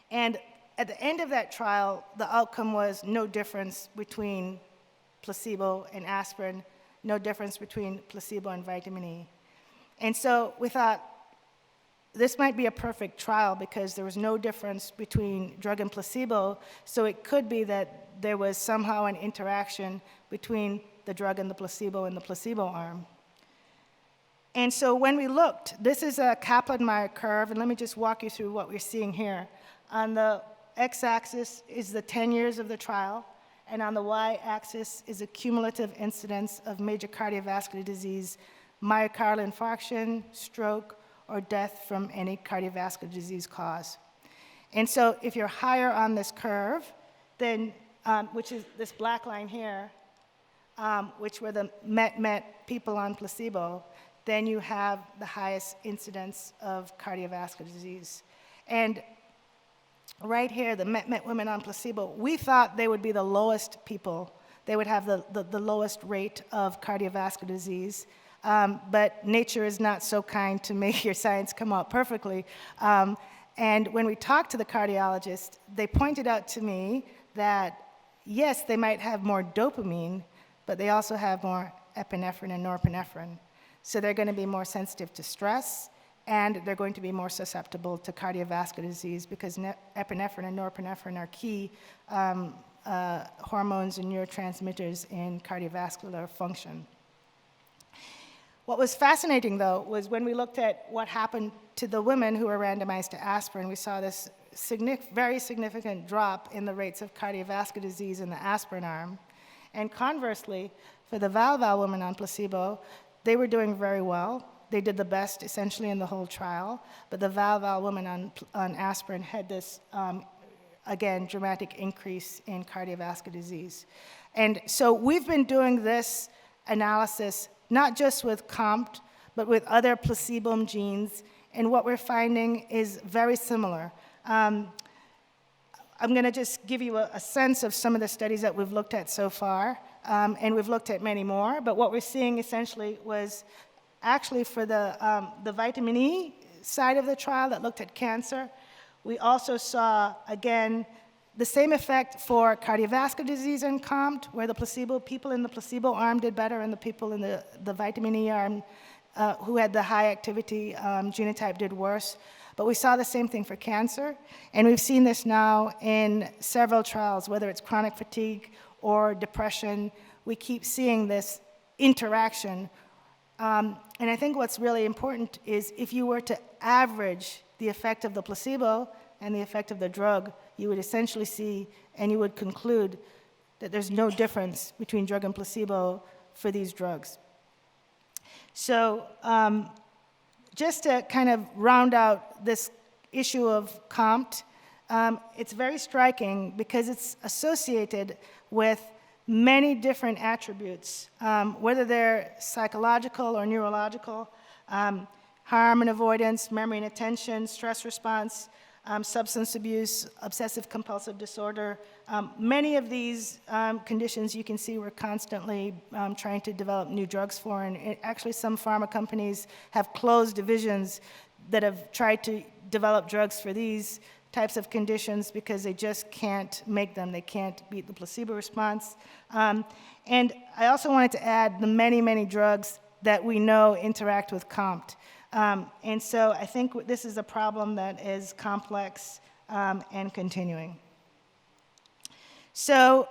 And at the end of that trial, the outcome was no difference between placebo and aspirin, no difference between placebo and vitamin E. And so we thought this might be a perfect trial because there was no difference between drug and placebo, so it could be that there was somehow an interaction between the drug and the placebo arm. And so when we looked, this is a Kaplan-Meier curve, and let me just walk you through what we're seeing here. On the x-axis is the 10 years of the trial, and on the y-axis is a cumulative incidence of major cardiovascular disease myocardial infarction, stroke, or death from any cardiovascular disease cause. And so if you're higher on this curve, then, which is this black line here, which were the met people on placebo, then you have the highest incidence of cardiovascular disease. And right here, the met women on placebo, we thought they would be the lowest people. They would have the lowest rate of cardiovascular disease. But nature is not so kind to make your science come out perfectly. And when we talked to the cardiologist, they pointed out to me that, yes, they might have more dopamine, but they also have more epinephrine and norepinephrine. So they're going to be more sensitive to stress, and they're going to be more susceptible to cardiovascular disease because epinephrine and norepinephrine are key hormones and neurotransmitters in cardiovascular function. What was fascinating, though, was when we looked at what happened to the women who were randomized to aspirin, we saw this very significant drop in the rates of cardiovascular disease in the aspirin arm. And conversely, for the Val-Val women on placebo, they were doing very well. They did the best, essentially, in the whole trial. But the Val-Val women on aspirin had this, again, dramatic increase in cardiovascular disease. And so we've been doing this analysis not just with COMT, but with other placebo genes, and what we're finding is very similar. I'm going to just give you a sense of some of the studies that we've looked at so far, and we've looked at many more, but what we're seeing essentially was actually for the vitamin E side of the trial that looked at cancer, we also saw, again, the same effect for cardiovascular disease and COMT, where the people in the placebo arm did better and the people in the vitamin E arm who had the high activity genotype did worse. But we saw the same thing for cancer, and we've seen this now in several trials, whether it's chronic fatigue or depression. We keep seeing this interaction. And I think what's really important is if you were to average the effect of the placebo and the effect of the drug, you would essentially see, and you would conclude, that there's no difference between drug and placebo for these drugs. So just to kind of round out this issue of COMT, it's very striking because it's associated with many different attributes, whether they're psychological or neurological, harm and avoidance, memory and attention, stress response, substance abuse, obsessive-compulsive disorder. Many of these conditions you can see we're constantly trying to develop new drugs for, and actually some pharma companies have closed divisions that have tried to develop drugs for these types of conditions because they just can't make them. They can't beat the placebo response. And I also wanted to add the many, many drugs that we know interact with COMT. And so I think this is a problem that is complex and continuing. So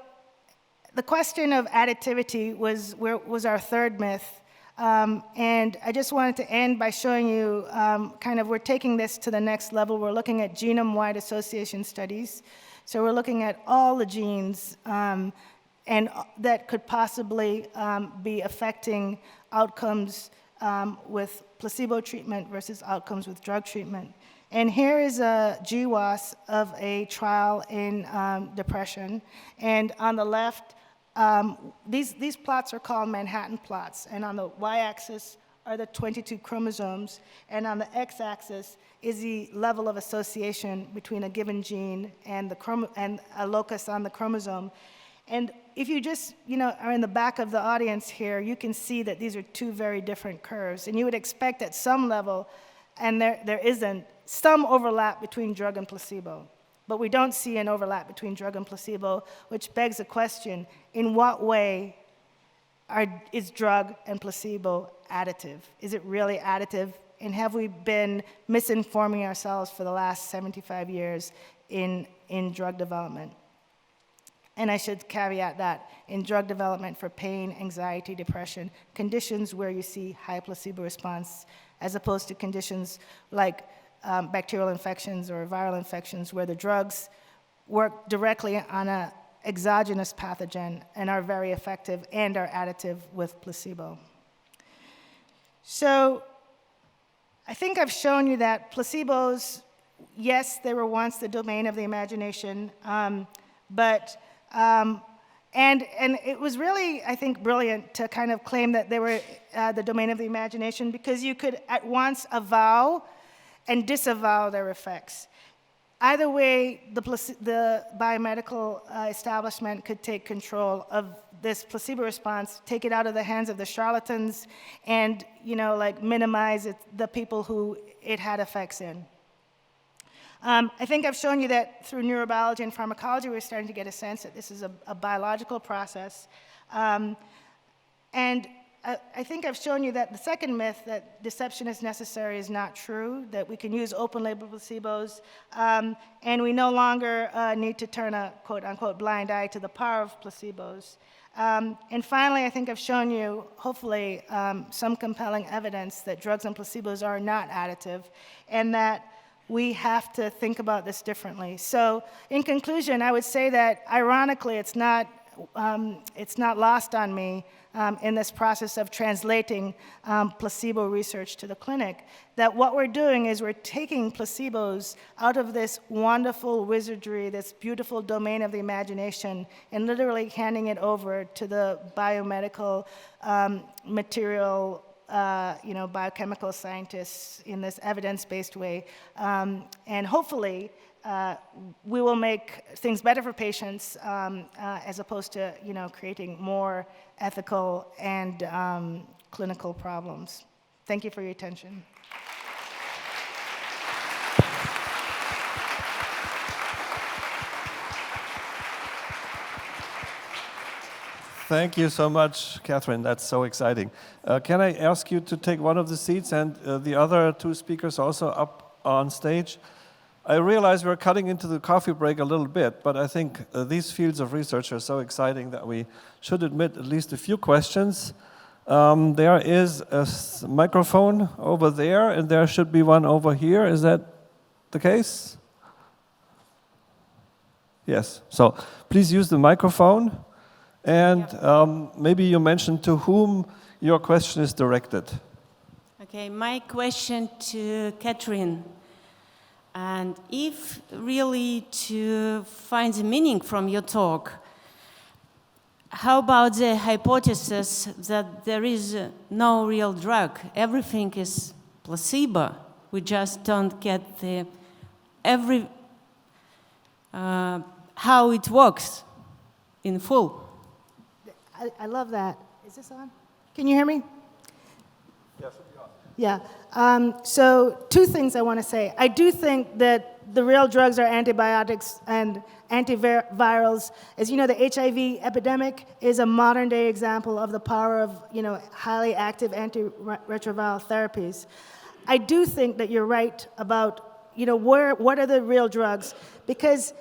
the question of additivity was our third myth. And I just wanted to end by showing you we're taking this to the next level. We're looking at genome-wide association studies. So we're looking at all the genes and that could possibly be affecting outcomes with placebo treatment versus outcomes with drug treatment. And here is a GWAS of a trial in depression. And on the left, these plots are called Manhattan plots. And on the y-axis are the 22 chromosomes. And on the x-axis is the level of association between a given gene and a locus on the chromosome. And if you just, are in the back of the audience here, you can see that these are two very different curves. And you would expect at some level, and there isn't, some overlap between drug and placebo. But we don't see an overlap between drug and placebo, which begs the question, in what way is drug and placebo additive? Is it really additive? And have we been misinforming ourselves for the last 75 years in drug development? And I should caveat that in drug development for pain, anxiety, depression, conditions where you see high placebo response, as opposed to conditions like bacterial infections or viral infections where the drugs work directly on an exogenous pathogen and are very effective and are additive with placebo. So I think I've shown you that placebos, yes, they were once the domain of the imagination, and it was really, I think, brilliant to kind of claim that they were the domain of the imagination, because you could at once avow and disavow their effects. Either way, the biomedical establishment could take control of this placebo response, take it out of the hands of the charlatans, and minimize the people who it had effects in. I think I've shown you that through neurobiology and pharmacology, we're starting to get a sense that this is a biological process. And I think I've shown you that the second myth, that deception is necessary, is not true, that we can use open-label placebos, and we no longer need to turn a quote-unquote blind eye to the power of placebos. And finally, I think I've shown you, hopefully, some compelling evidence that drugs and placebos are not additive, and that we have to think about this differently. So in conclusion, I would say that, ironically, it's not lost on me in this process of translating placebo research to the clinic, that what we're doing is we're taking placebos out of this wonderful wizardry, this beautiful domain of the imagination, and literally handing it over to the biomedical material, biochemical scientists in this evidence-based way. And hopefully, we will make things better for patients as opposed to, creating more ethical and clinical problems. Thank you for your attention. Thank you so much, Kathyn. That's so exciting. Can I ask you to take one of the seats and the other two speakers also up on stage? I realize we're cutting into the coffee break a little bit, but I think these fields of research are so exciting that we should admit at least a few questions. There is a microphone over there, and there should be one over here. Is that the case? Yes. So please use the microphone. And maybe you mention to whom your question is directed. Okay, my question to Kathyn. And if really to find the meaning from your talk, how about the hypothesis that there is no real drug? Everything is placebo. We just don't get how it works in full. I love that. Is this on? Can you hear me? Yes. Yeah. So two things I want to say. I do think that the real drugs are antibiotics and antivirals. As you know, the HIV epidemic is a modern-day example of the power of, highly active antiretroviral therapies. I do think that you're right about, what are the real drugs? Because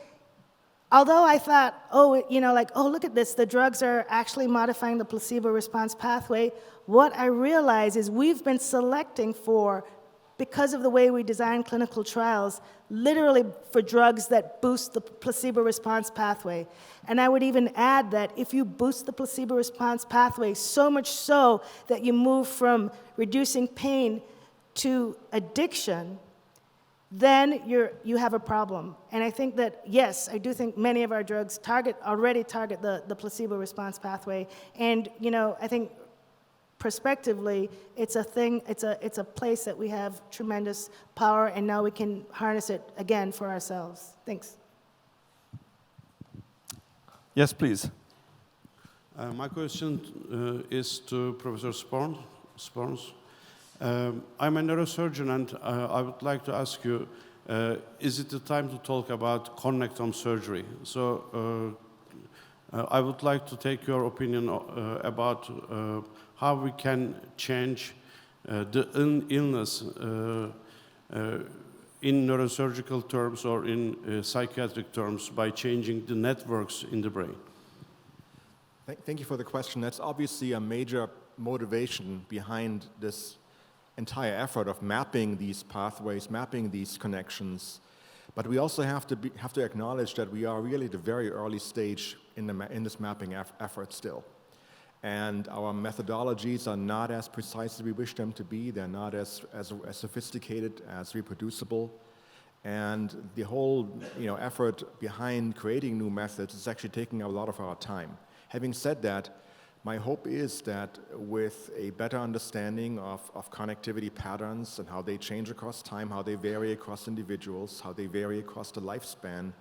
although I thought, look at this, the drugs are actually modifying the placebo response pathway, what I realize is we've been selecting for, because of the way we design clinical trials, literally for drugs that boost the placebo response pathway. And I would even add that if you boost the placebo response pathway so much so that you move from reducing pain to addiction, then you have a problem. And I think that, yes, I do think many of our drugs already target the placebo response pathway. And, I think prospectively, it's a place that we have tremendous power, and now we can harness it again for ourselves. Thanks. Yes, please. My question is to Professor Sporns. I'm a neurosurgeon, and I would like to ask you, is it the time to talk about connectome surgery? So I would like to take your opinion about how we can change the illness in neurosurgical terms or in psychiatric terms by changing the networks in the brain. Thank you for the question. That's obviously a major motivation behind this entire effort of mapping these pathways, mapping these connections. But we also have to acknowledge that we are really at the very early stage in this mapping effort still. And our methodologies are not as precise as we wish them to be. They're not as sophisticated, as reproducible. And the whole effort behind creating new methods is actually taking a lot of our time. Having said that, my hope is that with a better understanding of connectivity patterns and how they change across time, how they vary across individuals, how they vary across the lifespan,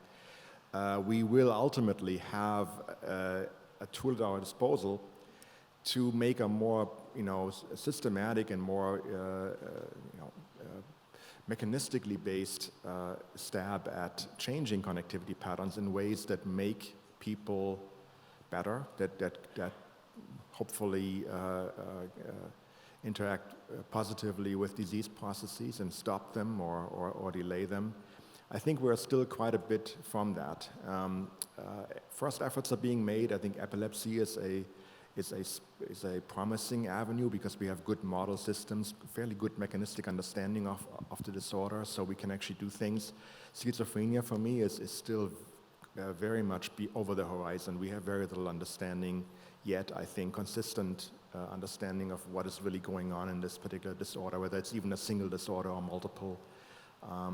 we will ultimately have a tool at our disposal to make a more systematic and more mechanistically based stab at changing connectivity patterns in ways that make people better, that hopefully interact positively with disease processes and stop them or delay them. I think we're still quite a bit from that. First efforts are being made. I think epilepsy is a promising avenue because we have good model systems, fairly good mechanistic understanding of the disorder, so we can actually do things. Schizophrenia, for me, is still very much over the horizon. We have very little understanding yet, I think, consistent understanding of what is really going on in this particular disorder, whether it's even a single disorder or multiple.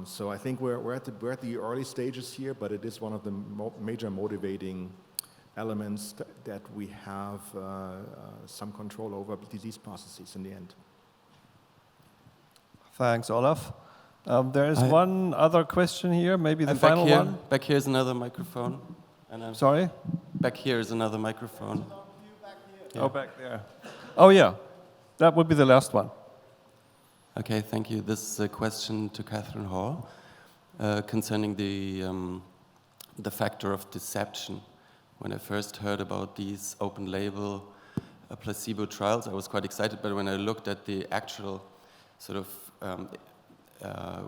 So I think we're at the early stages here, but it is one of the major motivating elements that we have some control over disease processes in the end. Thanks, Olaf. There is one other question here, maybe the final one. Back here is another microphone. And Sorry? Back here is another microphone. Yeah. Oh, back there. Oh, yeah. That would be the last one. Okay, thank you. This is a question to Kathyn Hall concerning the factor of deception. When I first heard about these open-label placebo trials, I was quite excited, but when I looked at the actual sort of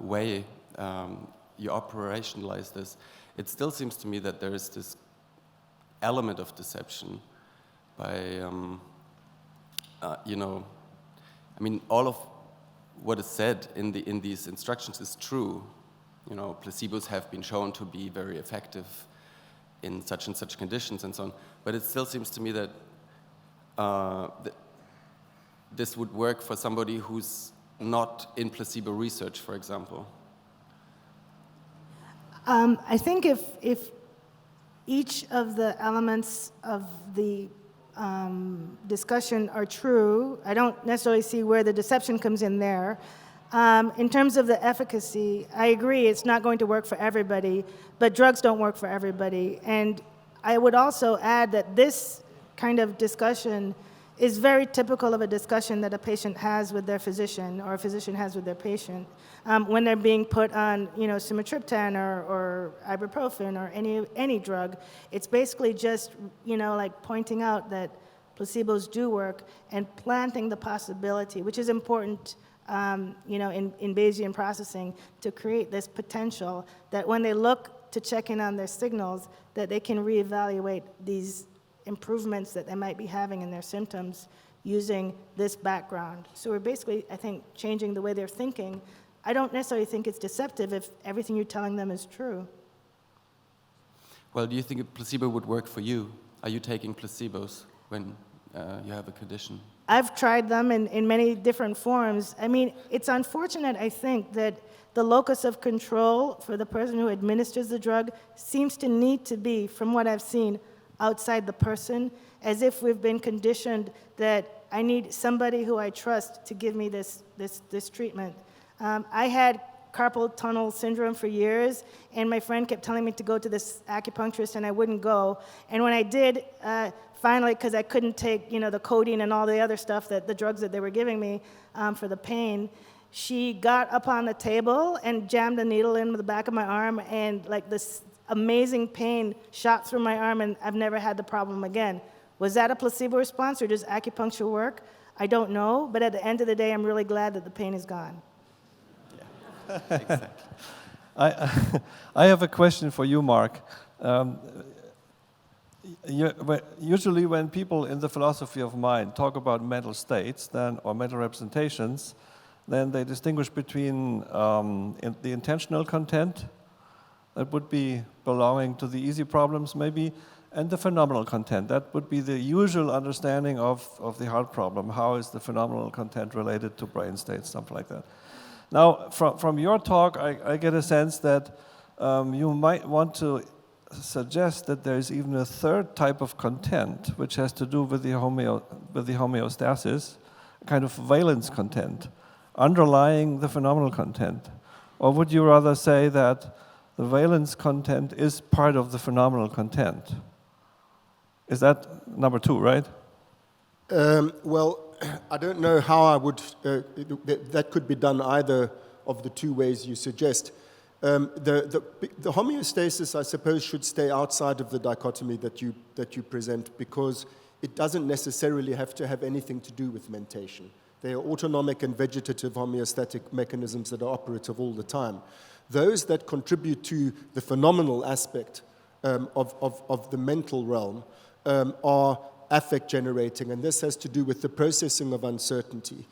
way you operationalize this, it still seems to me that there is this element of deception by, I mean, all of what is said in these instructions is true. Placebos have been shown to be very effective in such and such conditions and so on. But it still seems to me that this would work for somebody who's not in placebo research, for example. I think if each of the elements of the discussion are true, I don't necessarily see where the deception comes in there. In terms of the efficacy, I agree it's not going to work for everybody, but drugs don't work for everybody. And I would also add that this kind of discussion is very typical of a discussion that a patient has with their physician or a physician has with their patient when they're being put on, sumatriptan or ibuprofen or any drug. It's basically just, like pointing out that placebos do work and planting the possibility, which is important, in Bayesian processing, to create this potential that when they look to check in on their signals, that they can reevaluate these improvements that they might be having in their symptoms using this background. So we're basically, I think, changing the way they're thinking. I don't necessarily think it's deceptive if everything you're telling them is true. Well, do you think a placebo would work for you? Are you taking placebos when you have a condition? I've tried them in many different forms. I mean, it's unfortunate, I think, that the locus of control for the person who administers the drug seems to need to be, from what I've seen, outside the person, as if we've been conditioned that I need somebody who I trust to give me this treatment. I had carpal tunnel syndrome for years, and my friend kept telling me to go to this acupuncturist, and I wouldn't go. And when I did, finally, because I couldn't take, the codeine and all the other stuff, that the drugs that they were giving me for the pain, she got up on the table and jammed a needle in the back of my arm, and like this amazing pain shot through my arm, and I've never had the problem again. Was that a placebo response, or does acupuncture work? I don't know, but at the end of the day, I'm really glad that the pain is gone. Yeah, exactly. I have a question for you, Mark. Usually when people in the philosophy of mind talk about mental states or mental representations, then they distinguish between the intentional content that would be belonging to the easy problems maybe, and the phenomenal content. That would be the usual understanding of the heart problem. How is the phenomenal content related to brain states, something like that. Now, from your talk, I get a sense that you might want to suggest that there is even a third type of content, which has to do with the homeostasis, a kind of valence content, underlying the phenomenal content. Or would you rather say that the valence content is part of the phenomenal content? Is that number two, right? Well, I don't know how I would, that could be done either of the two ways you suggest. The homeostasis, I suppose, should stay outside of the dichotomy that you present, because it doesn't necessarily have to have anything to do with mentation. They are autonomic and vegetative homeostatic mechanisms that are operative all the time. Those that contribute to the phenomenal aspect of the mental realm are affect generating, and this has to do with the processing of uncertainty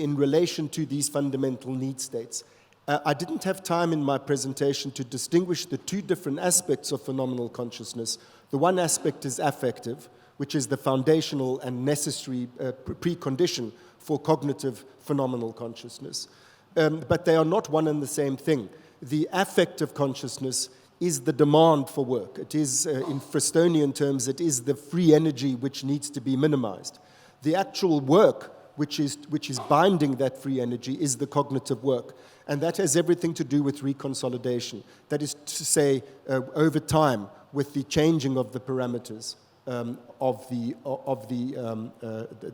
in relation to these fundamental need states. I didn't have time in my presentation to distinguish the two different aspects of phenomenal consciousness. The one aspect is affective, which is the foundational and necessary precondition for cognitive phenomenal consciousness. But they are not one and the same thing. The affective consciousness is the demand for work. It is, in Fristonian terms, it is the free energy which needs to be minimized. The actual work which is binding that free energy is the cognitive work. And that has everything to do with reconsolidation. That is to say, over time, with the changing of the parameters of the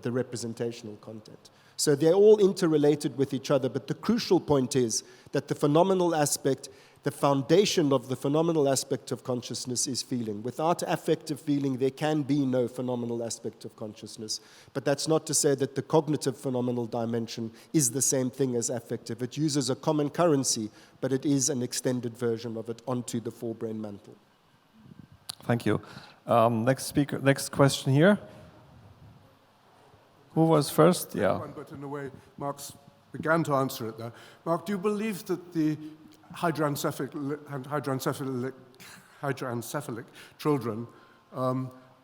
representational content. So they're all interrelated with each other, but the crucial point is that the phenomenal aspect, the foundation of the phenomenal aspect of consciousness is feeling. Without affective feeling, there can be no phenomenal aspect of consciousness. But that's not to say that the cognitive phenomenal dimension is the same thing as affective. It uses a common currency, but it is an extended version of it onto the forebrain mantle. Thank you. Next question here. Who was first? Yeah. But in a way, Mark's began to answer it there. Mark, do you believe that the hydrancephalic children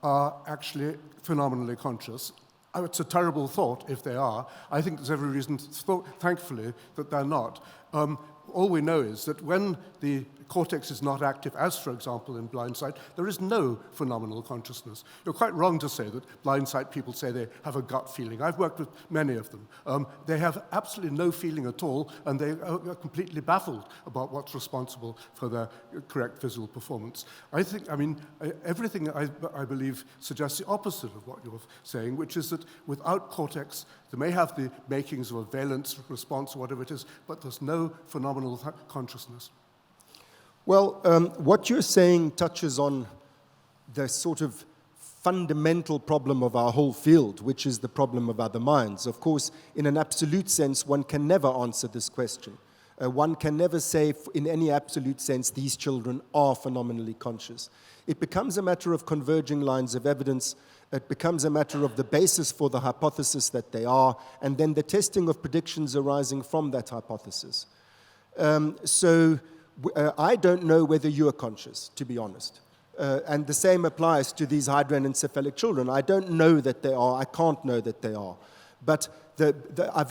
are actually phenomenally conscious? Oh, it's a terrible thought if they are. I think there's every reason, thankfully, that they're not. All we know is that when the cortex is not active, as for example in blind sight, there is no phenomenal consciousness. You're quite wrong to say that blind sight people say they have a gut feeling. I've worked with many of them. They have absolutely no feeling at all, and they are completely baffled about what's responsible for their correct visual performance. Everything I believe suggests the opposite of what you're saying, which is that without cortex, they may have the makings of a valence response or whatever it is, but there's no phenomenal consciousness. Well, what you're saying touches on the sort of fundamental problem of our whole field, which is the problem of other minds. Of course, in an absolute sense, one can never answer this question. One can never say in any absolute sense these children are phenomenally conscious. It becomes a matter of converging lines of evidence. It becomes a matter of the basis for the hypothesis that they are, and then the testing of predictions arising from that hypothesis. I don't know whether you are conscious, to be honest. And the same applies to these hydranencephalic children. I don't know that they are. I can't know that they are. But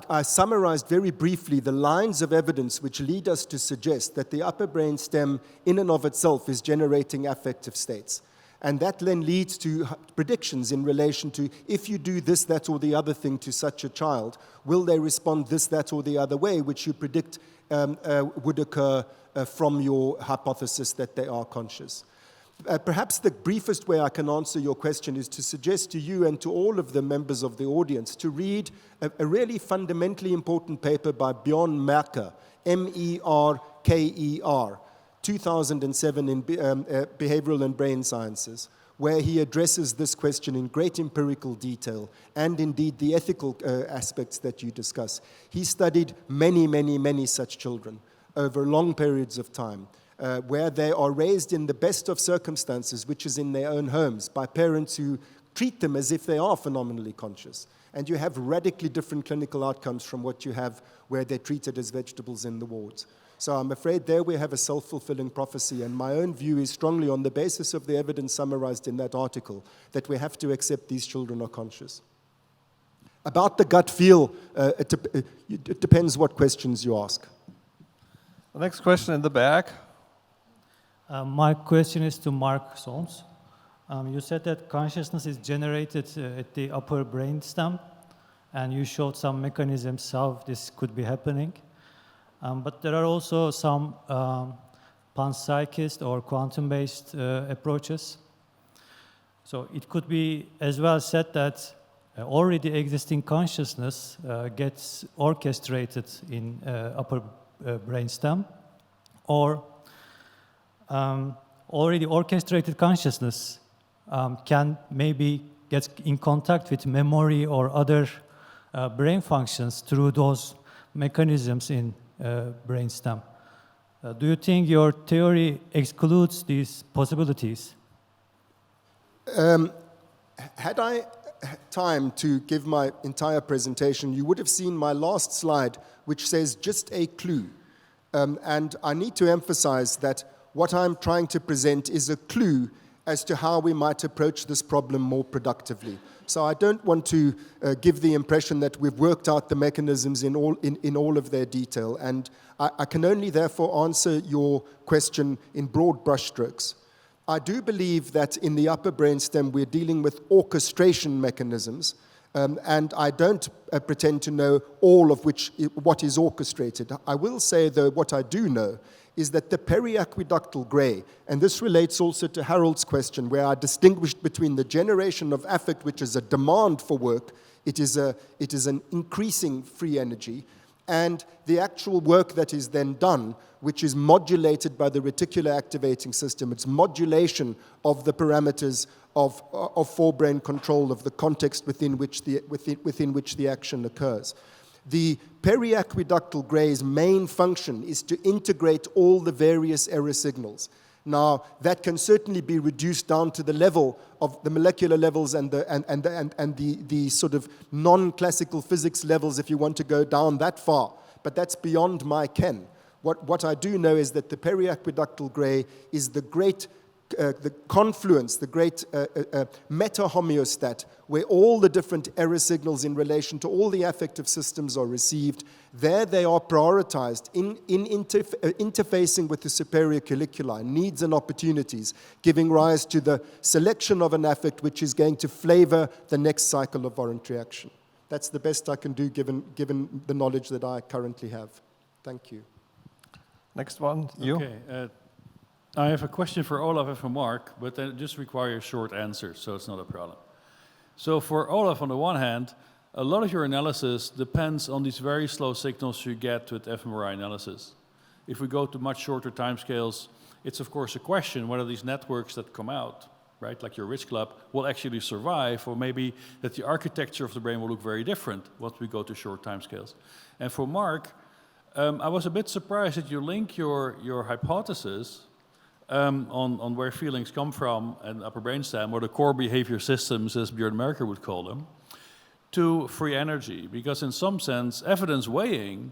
I summarized very briefly the lines of evidence which lead us to suggest that the upper brain stem in and of itself is generating affective states. And that then leads to predictions in relation to if you do this, that, or the other thing to such a child, will they respond this, that, or the other way, which you predict would occur from your hypothesis that they are conscious. Perhaps the briefest way I can answer your question is to suggest to you and to all of the members of the audience to read a really fundamentally important paper by Bjorn Merker, M-E-R-K-E-R, 2007 in Behavioral and Brain Sciences, where he addresses this question in great empirical detail and indeed the ethical aspects that you discuss. He studied many, many, many such children over long periods of time, where they are raised in the best of circumstances, which is in their own homes, by parents who treat them as if they are phenomenally conscious. And you have radically different clinical outcomes from what you have where they're treated as vegetables in the wards. So I'm afraid there we have a self-fulfilling prophecy, and my own view is strongly on the basis of the evidence summarized in that article that we have to accept these children are conscious. About the gut feel, it depends what questions you ask. The next question in the back. My question is to Mark Solms. You said that consciousness is generated at the upper brainstem, and you showed some mechanisms how this could be happening. But there are also some panpsychist or quantum-based approaches. So it could be as well said that already existing consciousness gets orchestrated in upper brainstem, or already orchestrated consciousness can maybe get in contact with memory or other brain functions through those mechanisms in brainstem. Do you think your theory excludes these possibilities? Had I time to give my entire presentation, you would have seen my last slide, which says just a clue. And I need to emphasize that what I'm trying to present is a clue as to how we might approach this problem more productively. So I don't want to give the impression that we've worked out the mechanisms in all of their detail. And I can only therefore answer your question in broad brushstrokes. I do believe that in the upper brainstem we're dealing with orchestration mechanisms, and I don't pretend to know all of what is orchestrated. I will say, though, what I do know is that the periaqueductal gray, and this relates also to Harold's question, where I distinguished between the generation of affect, which is a demand for work, it is an increasing free energy, and the actual work that is then done, which is modulated by the reticular activating system. It's modulation of the parameters of forebrain control of the context within which the action occurs. The periaqueductal gray's main function is to integrate all the various error signals. Now, that can certainly be reduced down to the level of the molecular levels and the sort of non-classical physics levels if you want to go down that far, but that's beyond my ken. What I do know is that the periaqueductal gray is the great the confluence, the great meta-homeostat, where all the different error signals in relation to all the affective systems are received. There they are prioritized in interfacing with the superior colliculi, needs and opportunities, giving rise to the selection of an affect which is going to flavor the next cycle of voluntary action. That's the best I can do given the knowledge that I currently have. Thank you. Next one, you. Okay. I have a question for Olaf and for Mark, but it just requires short answers, so it's not a problem. So for Olaf, on the one hand, a lot of your analysis depends on these very slow signals you get with fMRI analysis. If we go to much shorter timescales, it's of course a question whether these networks that come out, right, like your Rich Club, will actually survive, or maybe that the architecture of the brain will look very different once we go to short timescales. And for Mark, I was a bit surprised that you link your hypothesis on where feelings come from and upper brainstem, or the core behavior systems, as Björn Merker would call them, to free energy. Because in some sense, evidence weighing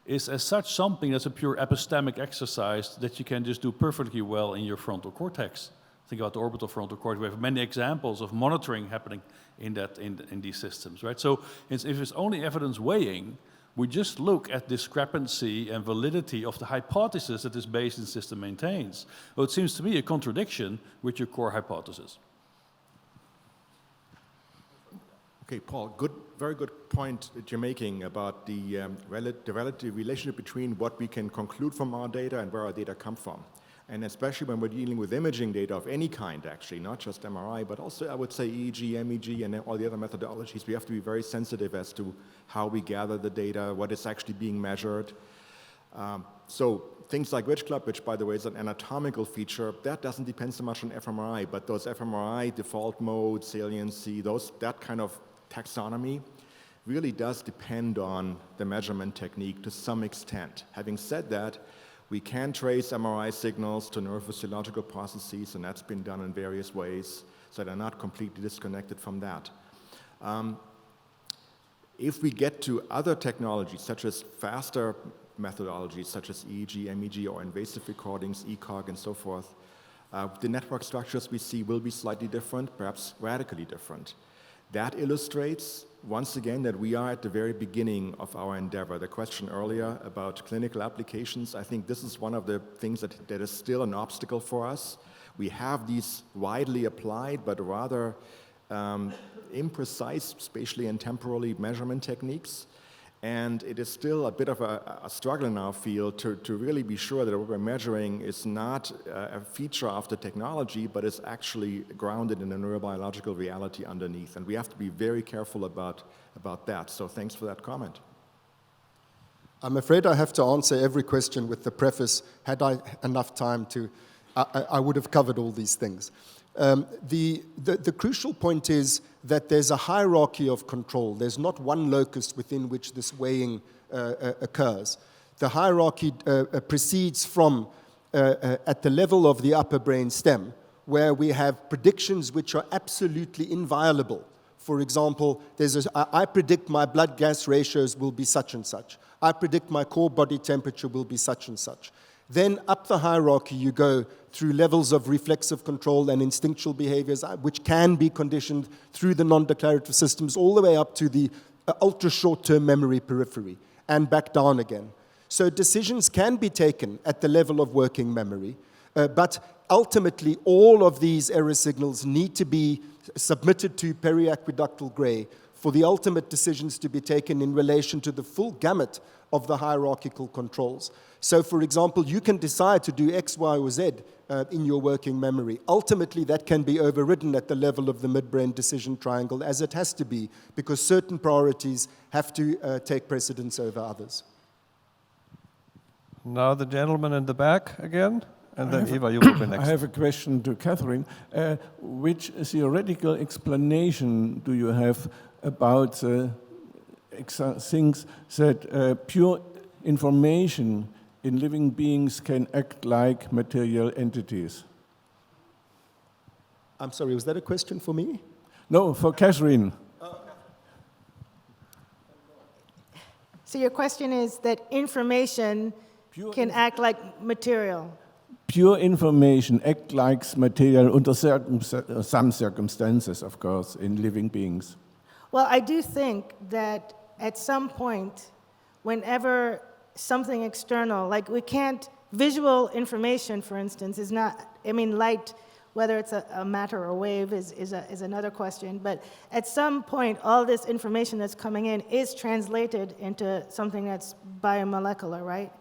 is as such something that's a pure epistemic exercise that you can just do perfectly well in your frontal cortex. Think about the orbital frontal cortex. We have many examples of monitoring happening in these systems, right? So if it's only evidence weighing, we just look at discrepancy and validity of the hypothesis that this Bayesian system maintains. Well, it seems to me a contradiction with your core hypothesis. Okay, Paul, very good point that you're making about the relative relationship between what we can conclude from our data and where our data come from. And especially when we're dealing with imaging data of any kind, actually, not just MRI, but also, I would say, EEG, MEG, and all the other methodologies. We have to be very sensitive as to how we gather the data, what is actually being measured. So things like Rich Club, which, by the way, is an anatomical feature, that doesn't depend so much on fMRI, but those fMRI default mode, saliency, that kind of taxonomy really does depend on the measurement technique to some extent. Having said that, we can trace MRI signals to neurophysiological processes, and that's been done in various ways, so they're not completely disconnected from that. If we get to other technologies, such as faster methodologies such as EEG, MEG, or invasive recordings, ECOG, and so forth, the network structures we see will be slightly different, perhaps radically different. That illustrates, once again, that we are at the very beginning of our endeavor. The question earlier about clinical applications, I think this is one of the things that is still an obstacle for us. We have these widely applied but rather imprecise spatially and temporally measurement techniques. And it is still a bit of a struggle in our field to really be sure that what we're measuring is not a feature of the technology, but is actually grounded in a neurobiological reality underneath. And we have to be very careful about that. So thanks for that comment. I'm afraid I have to answer every question with the preface, had I enough time to, I would have covered all these things. The crucial point is that there's a hierarchy of control. There's not one locus within which this weighing occurs. The hierarchy proceeds from at the level of the upper brain stem, where we have predictions which are absolutely inviolable. For example, I predict my blood gas ratios will be such and such. I predict my core body temperature will be such and such. Then up the hierarchy you go through levels of reflexive control and instinctual behaviors, which can be conditioned through the non-declarative systems, all the way up to the ultra-short-term memory periphery, and back down again. So decisions can be taken at the level of working memory, but ultimately all of these error signals need to be submitted to periaqueductal gray for the ultimate decisions to be taken in relation to the full gamut of the hierarchical controls. So, for example, you can decide to do X, Y, or Z in your working memory. Ultimately, that can be overridden at the level of the midbrain decision triangle, as it has to be, because certain priorities have to take precedence over others. Now the gentleman in the back again, and then Eva, you will be next. I have a question to Kathyn. Which theoretical explanation do you have about things that pure information in living beings can act like material entities? I'm sorry, was that a question for me? No, for Kathyn. So your question is that information can act like material? Pure information act like material under some circumstances, of course, in living beings. Well, I do think that at some point, whenever something external, like we can't, visual information, for instance, is not, I mean, light, whether it's a matter or wave is another question, but at some point, all this information that's coming in is translated into something that's biomolecular, right?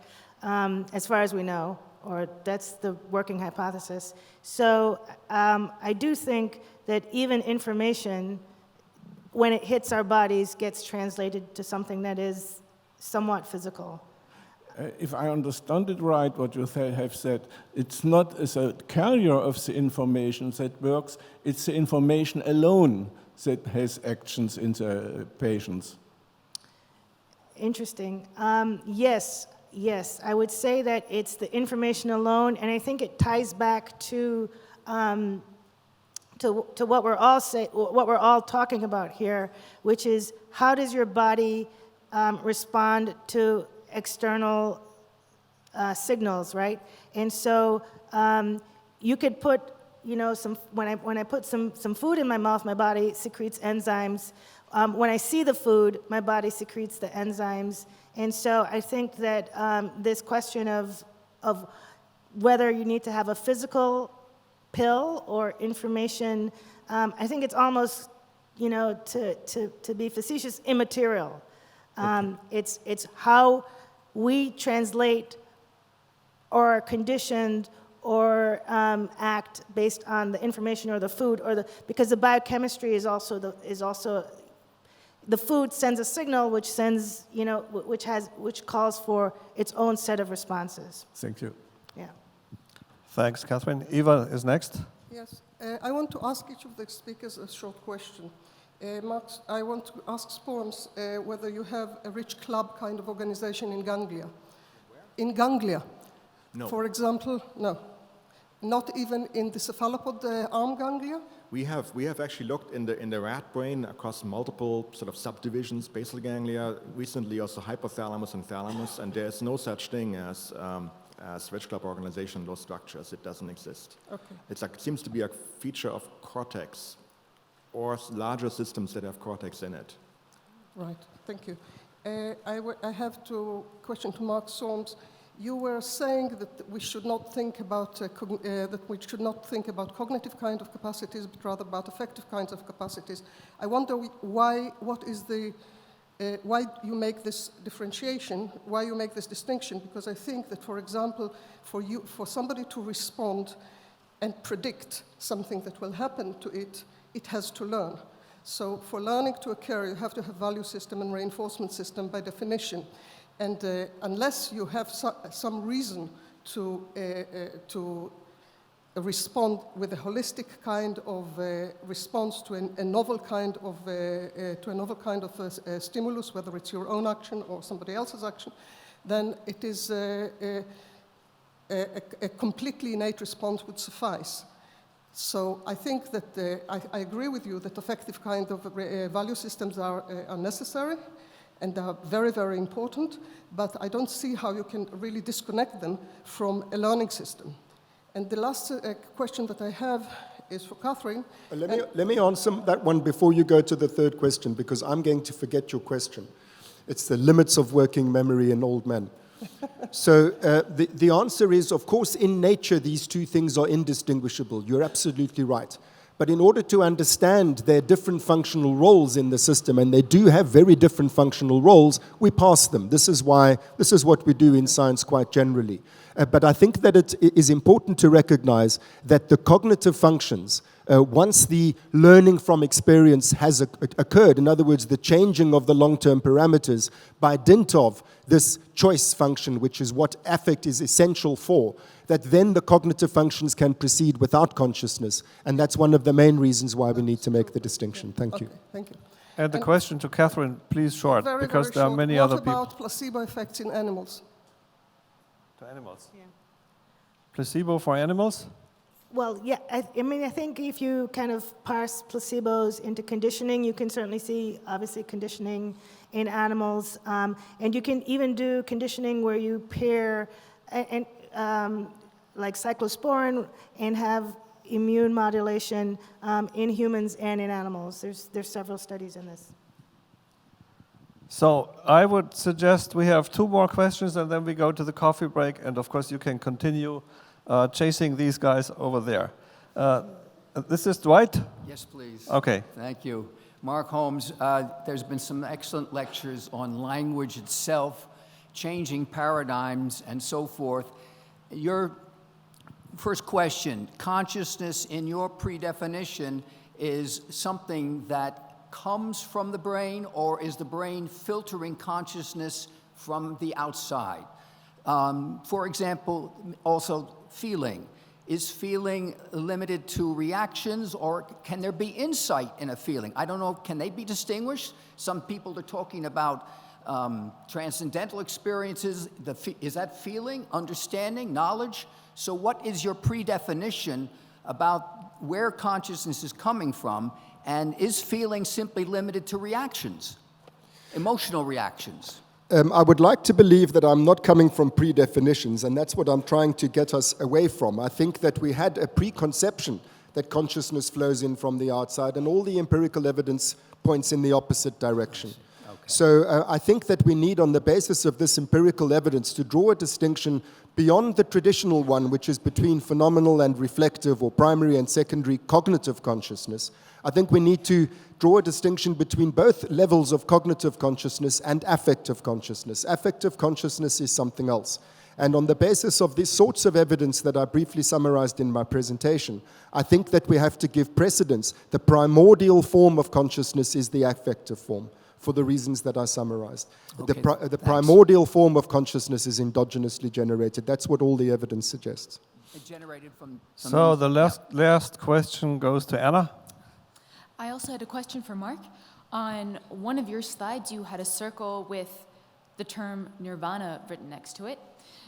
As far as we know, or that's the working hypothesis. So I do think that even information, when it hits our bodies, gets translated to something that is somewhat physical. If I understand it right, what you have said, it's not as a carrier of the information that works, it's the information alone that has actions in the patients. Interesting. Yes, I would say that it's the information alone, and I think it ties back to what we're all talking about here, which is how does your body respond to external signals, right? And so you could put, when I put some food in my mouth, my body secretes enzymes. When I see the food, my body secretes the enzymes. And so I think that this question of whether you need to have a physical pill or information, I think it's almost, to be facetious, immaterial. It's how we translate or are conditioned or act based on the information or the food because the biochemistry is also the food sends a signal which sends, which calls for its own set of responses. Thank you. Yeah. Thanks, Kathyn. Eva is next. Yes, I want to ask each of the speakers a short question. Max, I want to ask Sporns whether you have a rich club kind of organization in ganglia. Where? In ganglia. No. For example, no. Not even in the cephalopod arm ganglia? We have actually looked in the rat brain across multiple sort of subdivisions, basal ganglia, recently also hypothalamus and thalamus, and there's no such thing as Rich Club organization in those structures. It doesn't exist. Okay. It seems to be a feature of cortex or larger systems that have cortex in it. Right, thank you. I have a question to Mark Solms. You were saying that we should not think about cognitive kind of capacities, but rather about affective kinds of capacities. I wonder why you make this differentiation, why you make this distinction, because I think that, for example, for somebody to respond and predict something that will happen to it, it has to learn. So for learning to occur, you have to have value system and reinforcement system by definition. And unless you have some reason to respond with a holistic kind of response to a novel kind of stimulus, whether it's your own action or somebody else's action, then it is a completely innate response would suffice. So I think that I agree with you that affective kind of value systems are necessary and are very, very important, but I don't see how you can really disconnect them from a learning system. And the last question that I have is for Kathyn. Let me answer that one before you go to the third question, because I'm going to forget your question. It's the limits of working memory in old men. So the answer is, of course, in nature, these two things are indistinguishable. You're absolutely right. But in order to understand their different functional roles in the system, and they do have very different functional roles, we pass them. This is what we do in science quite generally. But I think that it is important to recognize that the cognitive functions, once the learning from experience has occurred, in other words, the changing of the long-term parameters by dint of this choice function, which is what affect is essential for, that then the cognitive functions can proceed without consciousness. And that's one of the main reasons why we need to make the distinction. Thank you. Thank you. And the question to Kathyn, please short, because there are many other people. What about placebo effects in animals? To animals? Yeah. Placebo for animals? Well, yeah, I mean, I think if you kind of parse placebos into conditioning, you can certainly see, obviously, conditioning in animals. And you can even do conditioning where you pair like cyclosporin and have immune modulation in humans and in animals. There's several studies in this. So I would suggest we have 2 more questions and then we go to the coffee break. And of course, you can continue chasing these guys over there. This is Dwight? Yes, please. Okay. Thank you. Mark Holmes, there's been some excellent lectures on language itself, changing paradigms, and so forth. Your first question, consciousness in your predefinition is something that comes from the brain, or is the brain filtering consciousness from the outside? For example, also feeling. Is feeling limited to reactions, or can there be insight in a feeling? I don't know, can they be distinguished? Some people are talking about transcendental experiences. Is that feeling, understanding, knowledge? So what is your predefinition about where consciousness is coming from, and is feeling simply limited to reactions, emotional reactions? I would like to believe that I'm not coming from predefinitions, and that's what I'm trying to get us away from. I think that we had a preconception that consciousness flows in from the outside, and all the empirical evidence points in the opposite direction. Okay. So I think that we need, on the basis of this empirical evidence, to draw a distinction beyond the traditional one, which is between phenomenal and reflective, or primary and secondary cognitive consciousness. I think we need to draw a distinction between both levels of cognitive consciousness and affective consciousness. Affective consciousness is something else. And on the basis of these sorts of evidence that I briefly summarized in my presentation, I think that we have to give precedence. The primordial form of consciousness is the affective form, for the reasons that I summarized. Okay, the primordial form of consciousness is endogenously generated. That's what all the evidence suggests. It generated from so the last question goes to Anna. I also had a question for Mark. On one of your slides, you had a circle with the term nirvana written next to it.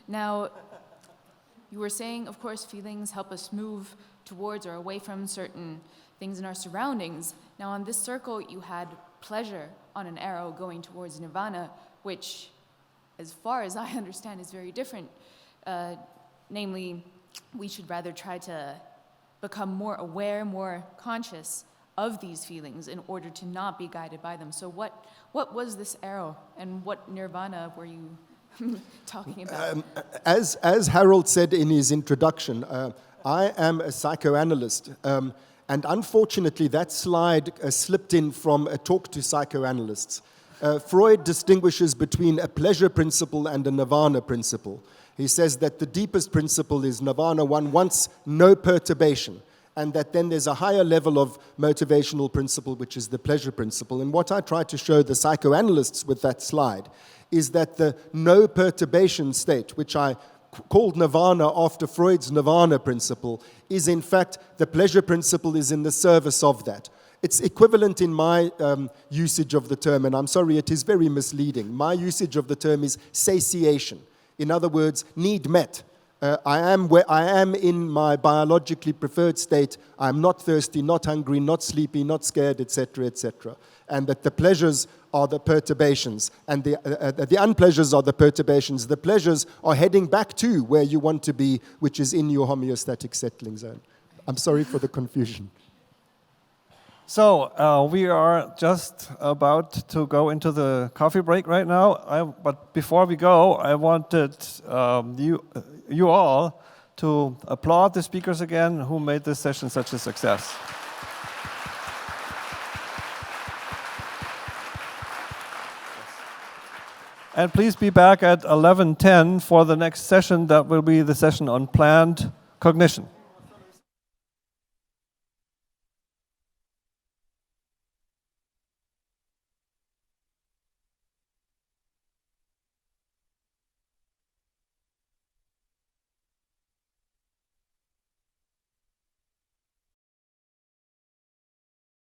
Now, You were saying, of course, feelings help us move towards or away from certain things in our surroundings. Now, on this circle, you had pleasure on an arrow going towards nirvana, which, as far as I understand, is very different. Namely, we should rather try to become more aware, more conscious of these feelings in order to not be guided by them. So what was this arrow, and what nirvana were you talking about? As Harold said in his introduction, I am a psychoanalyst, and unfortunately that slide slipped in from a talk to psychoanalysts. Freud distinguishes between a pleasure principle and a nirvana principle. He says that the deepest principle is nirvana, one wants no perturbation, and that then there's a higher level of motivational principle, which is the pleasure principle. And what I try to show the psychoanalysts with that slide is that the no perturbation state, which I called nirvana after Freud's nirvana principle, is in fact the pleasure principle is in the service of that. It's equivalent in my usage of the term, and I'm sorry, it is very misleading. My usage of the term is satiation. In other words, need met. I am where I am in my biologically preferred state. I'm not thirsty, not hungry, not sleepy, not scared, etc., etc. And that the pleasures are the perturbations, and the unpleasures are the perturbations. The pleasures are heading back to where you want to be, which is in your homeostatic settling zone. I'm sorry for the confusion. So we are just about to go into the coffee break right now. But before we go, I wanted you all to applaud the speakers again who made this session such a success. And please be back at 11:10 for the next session. That will be the session on planned cognition.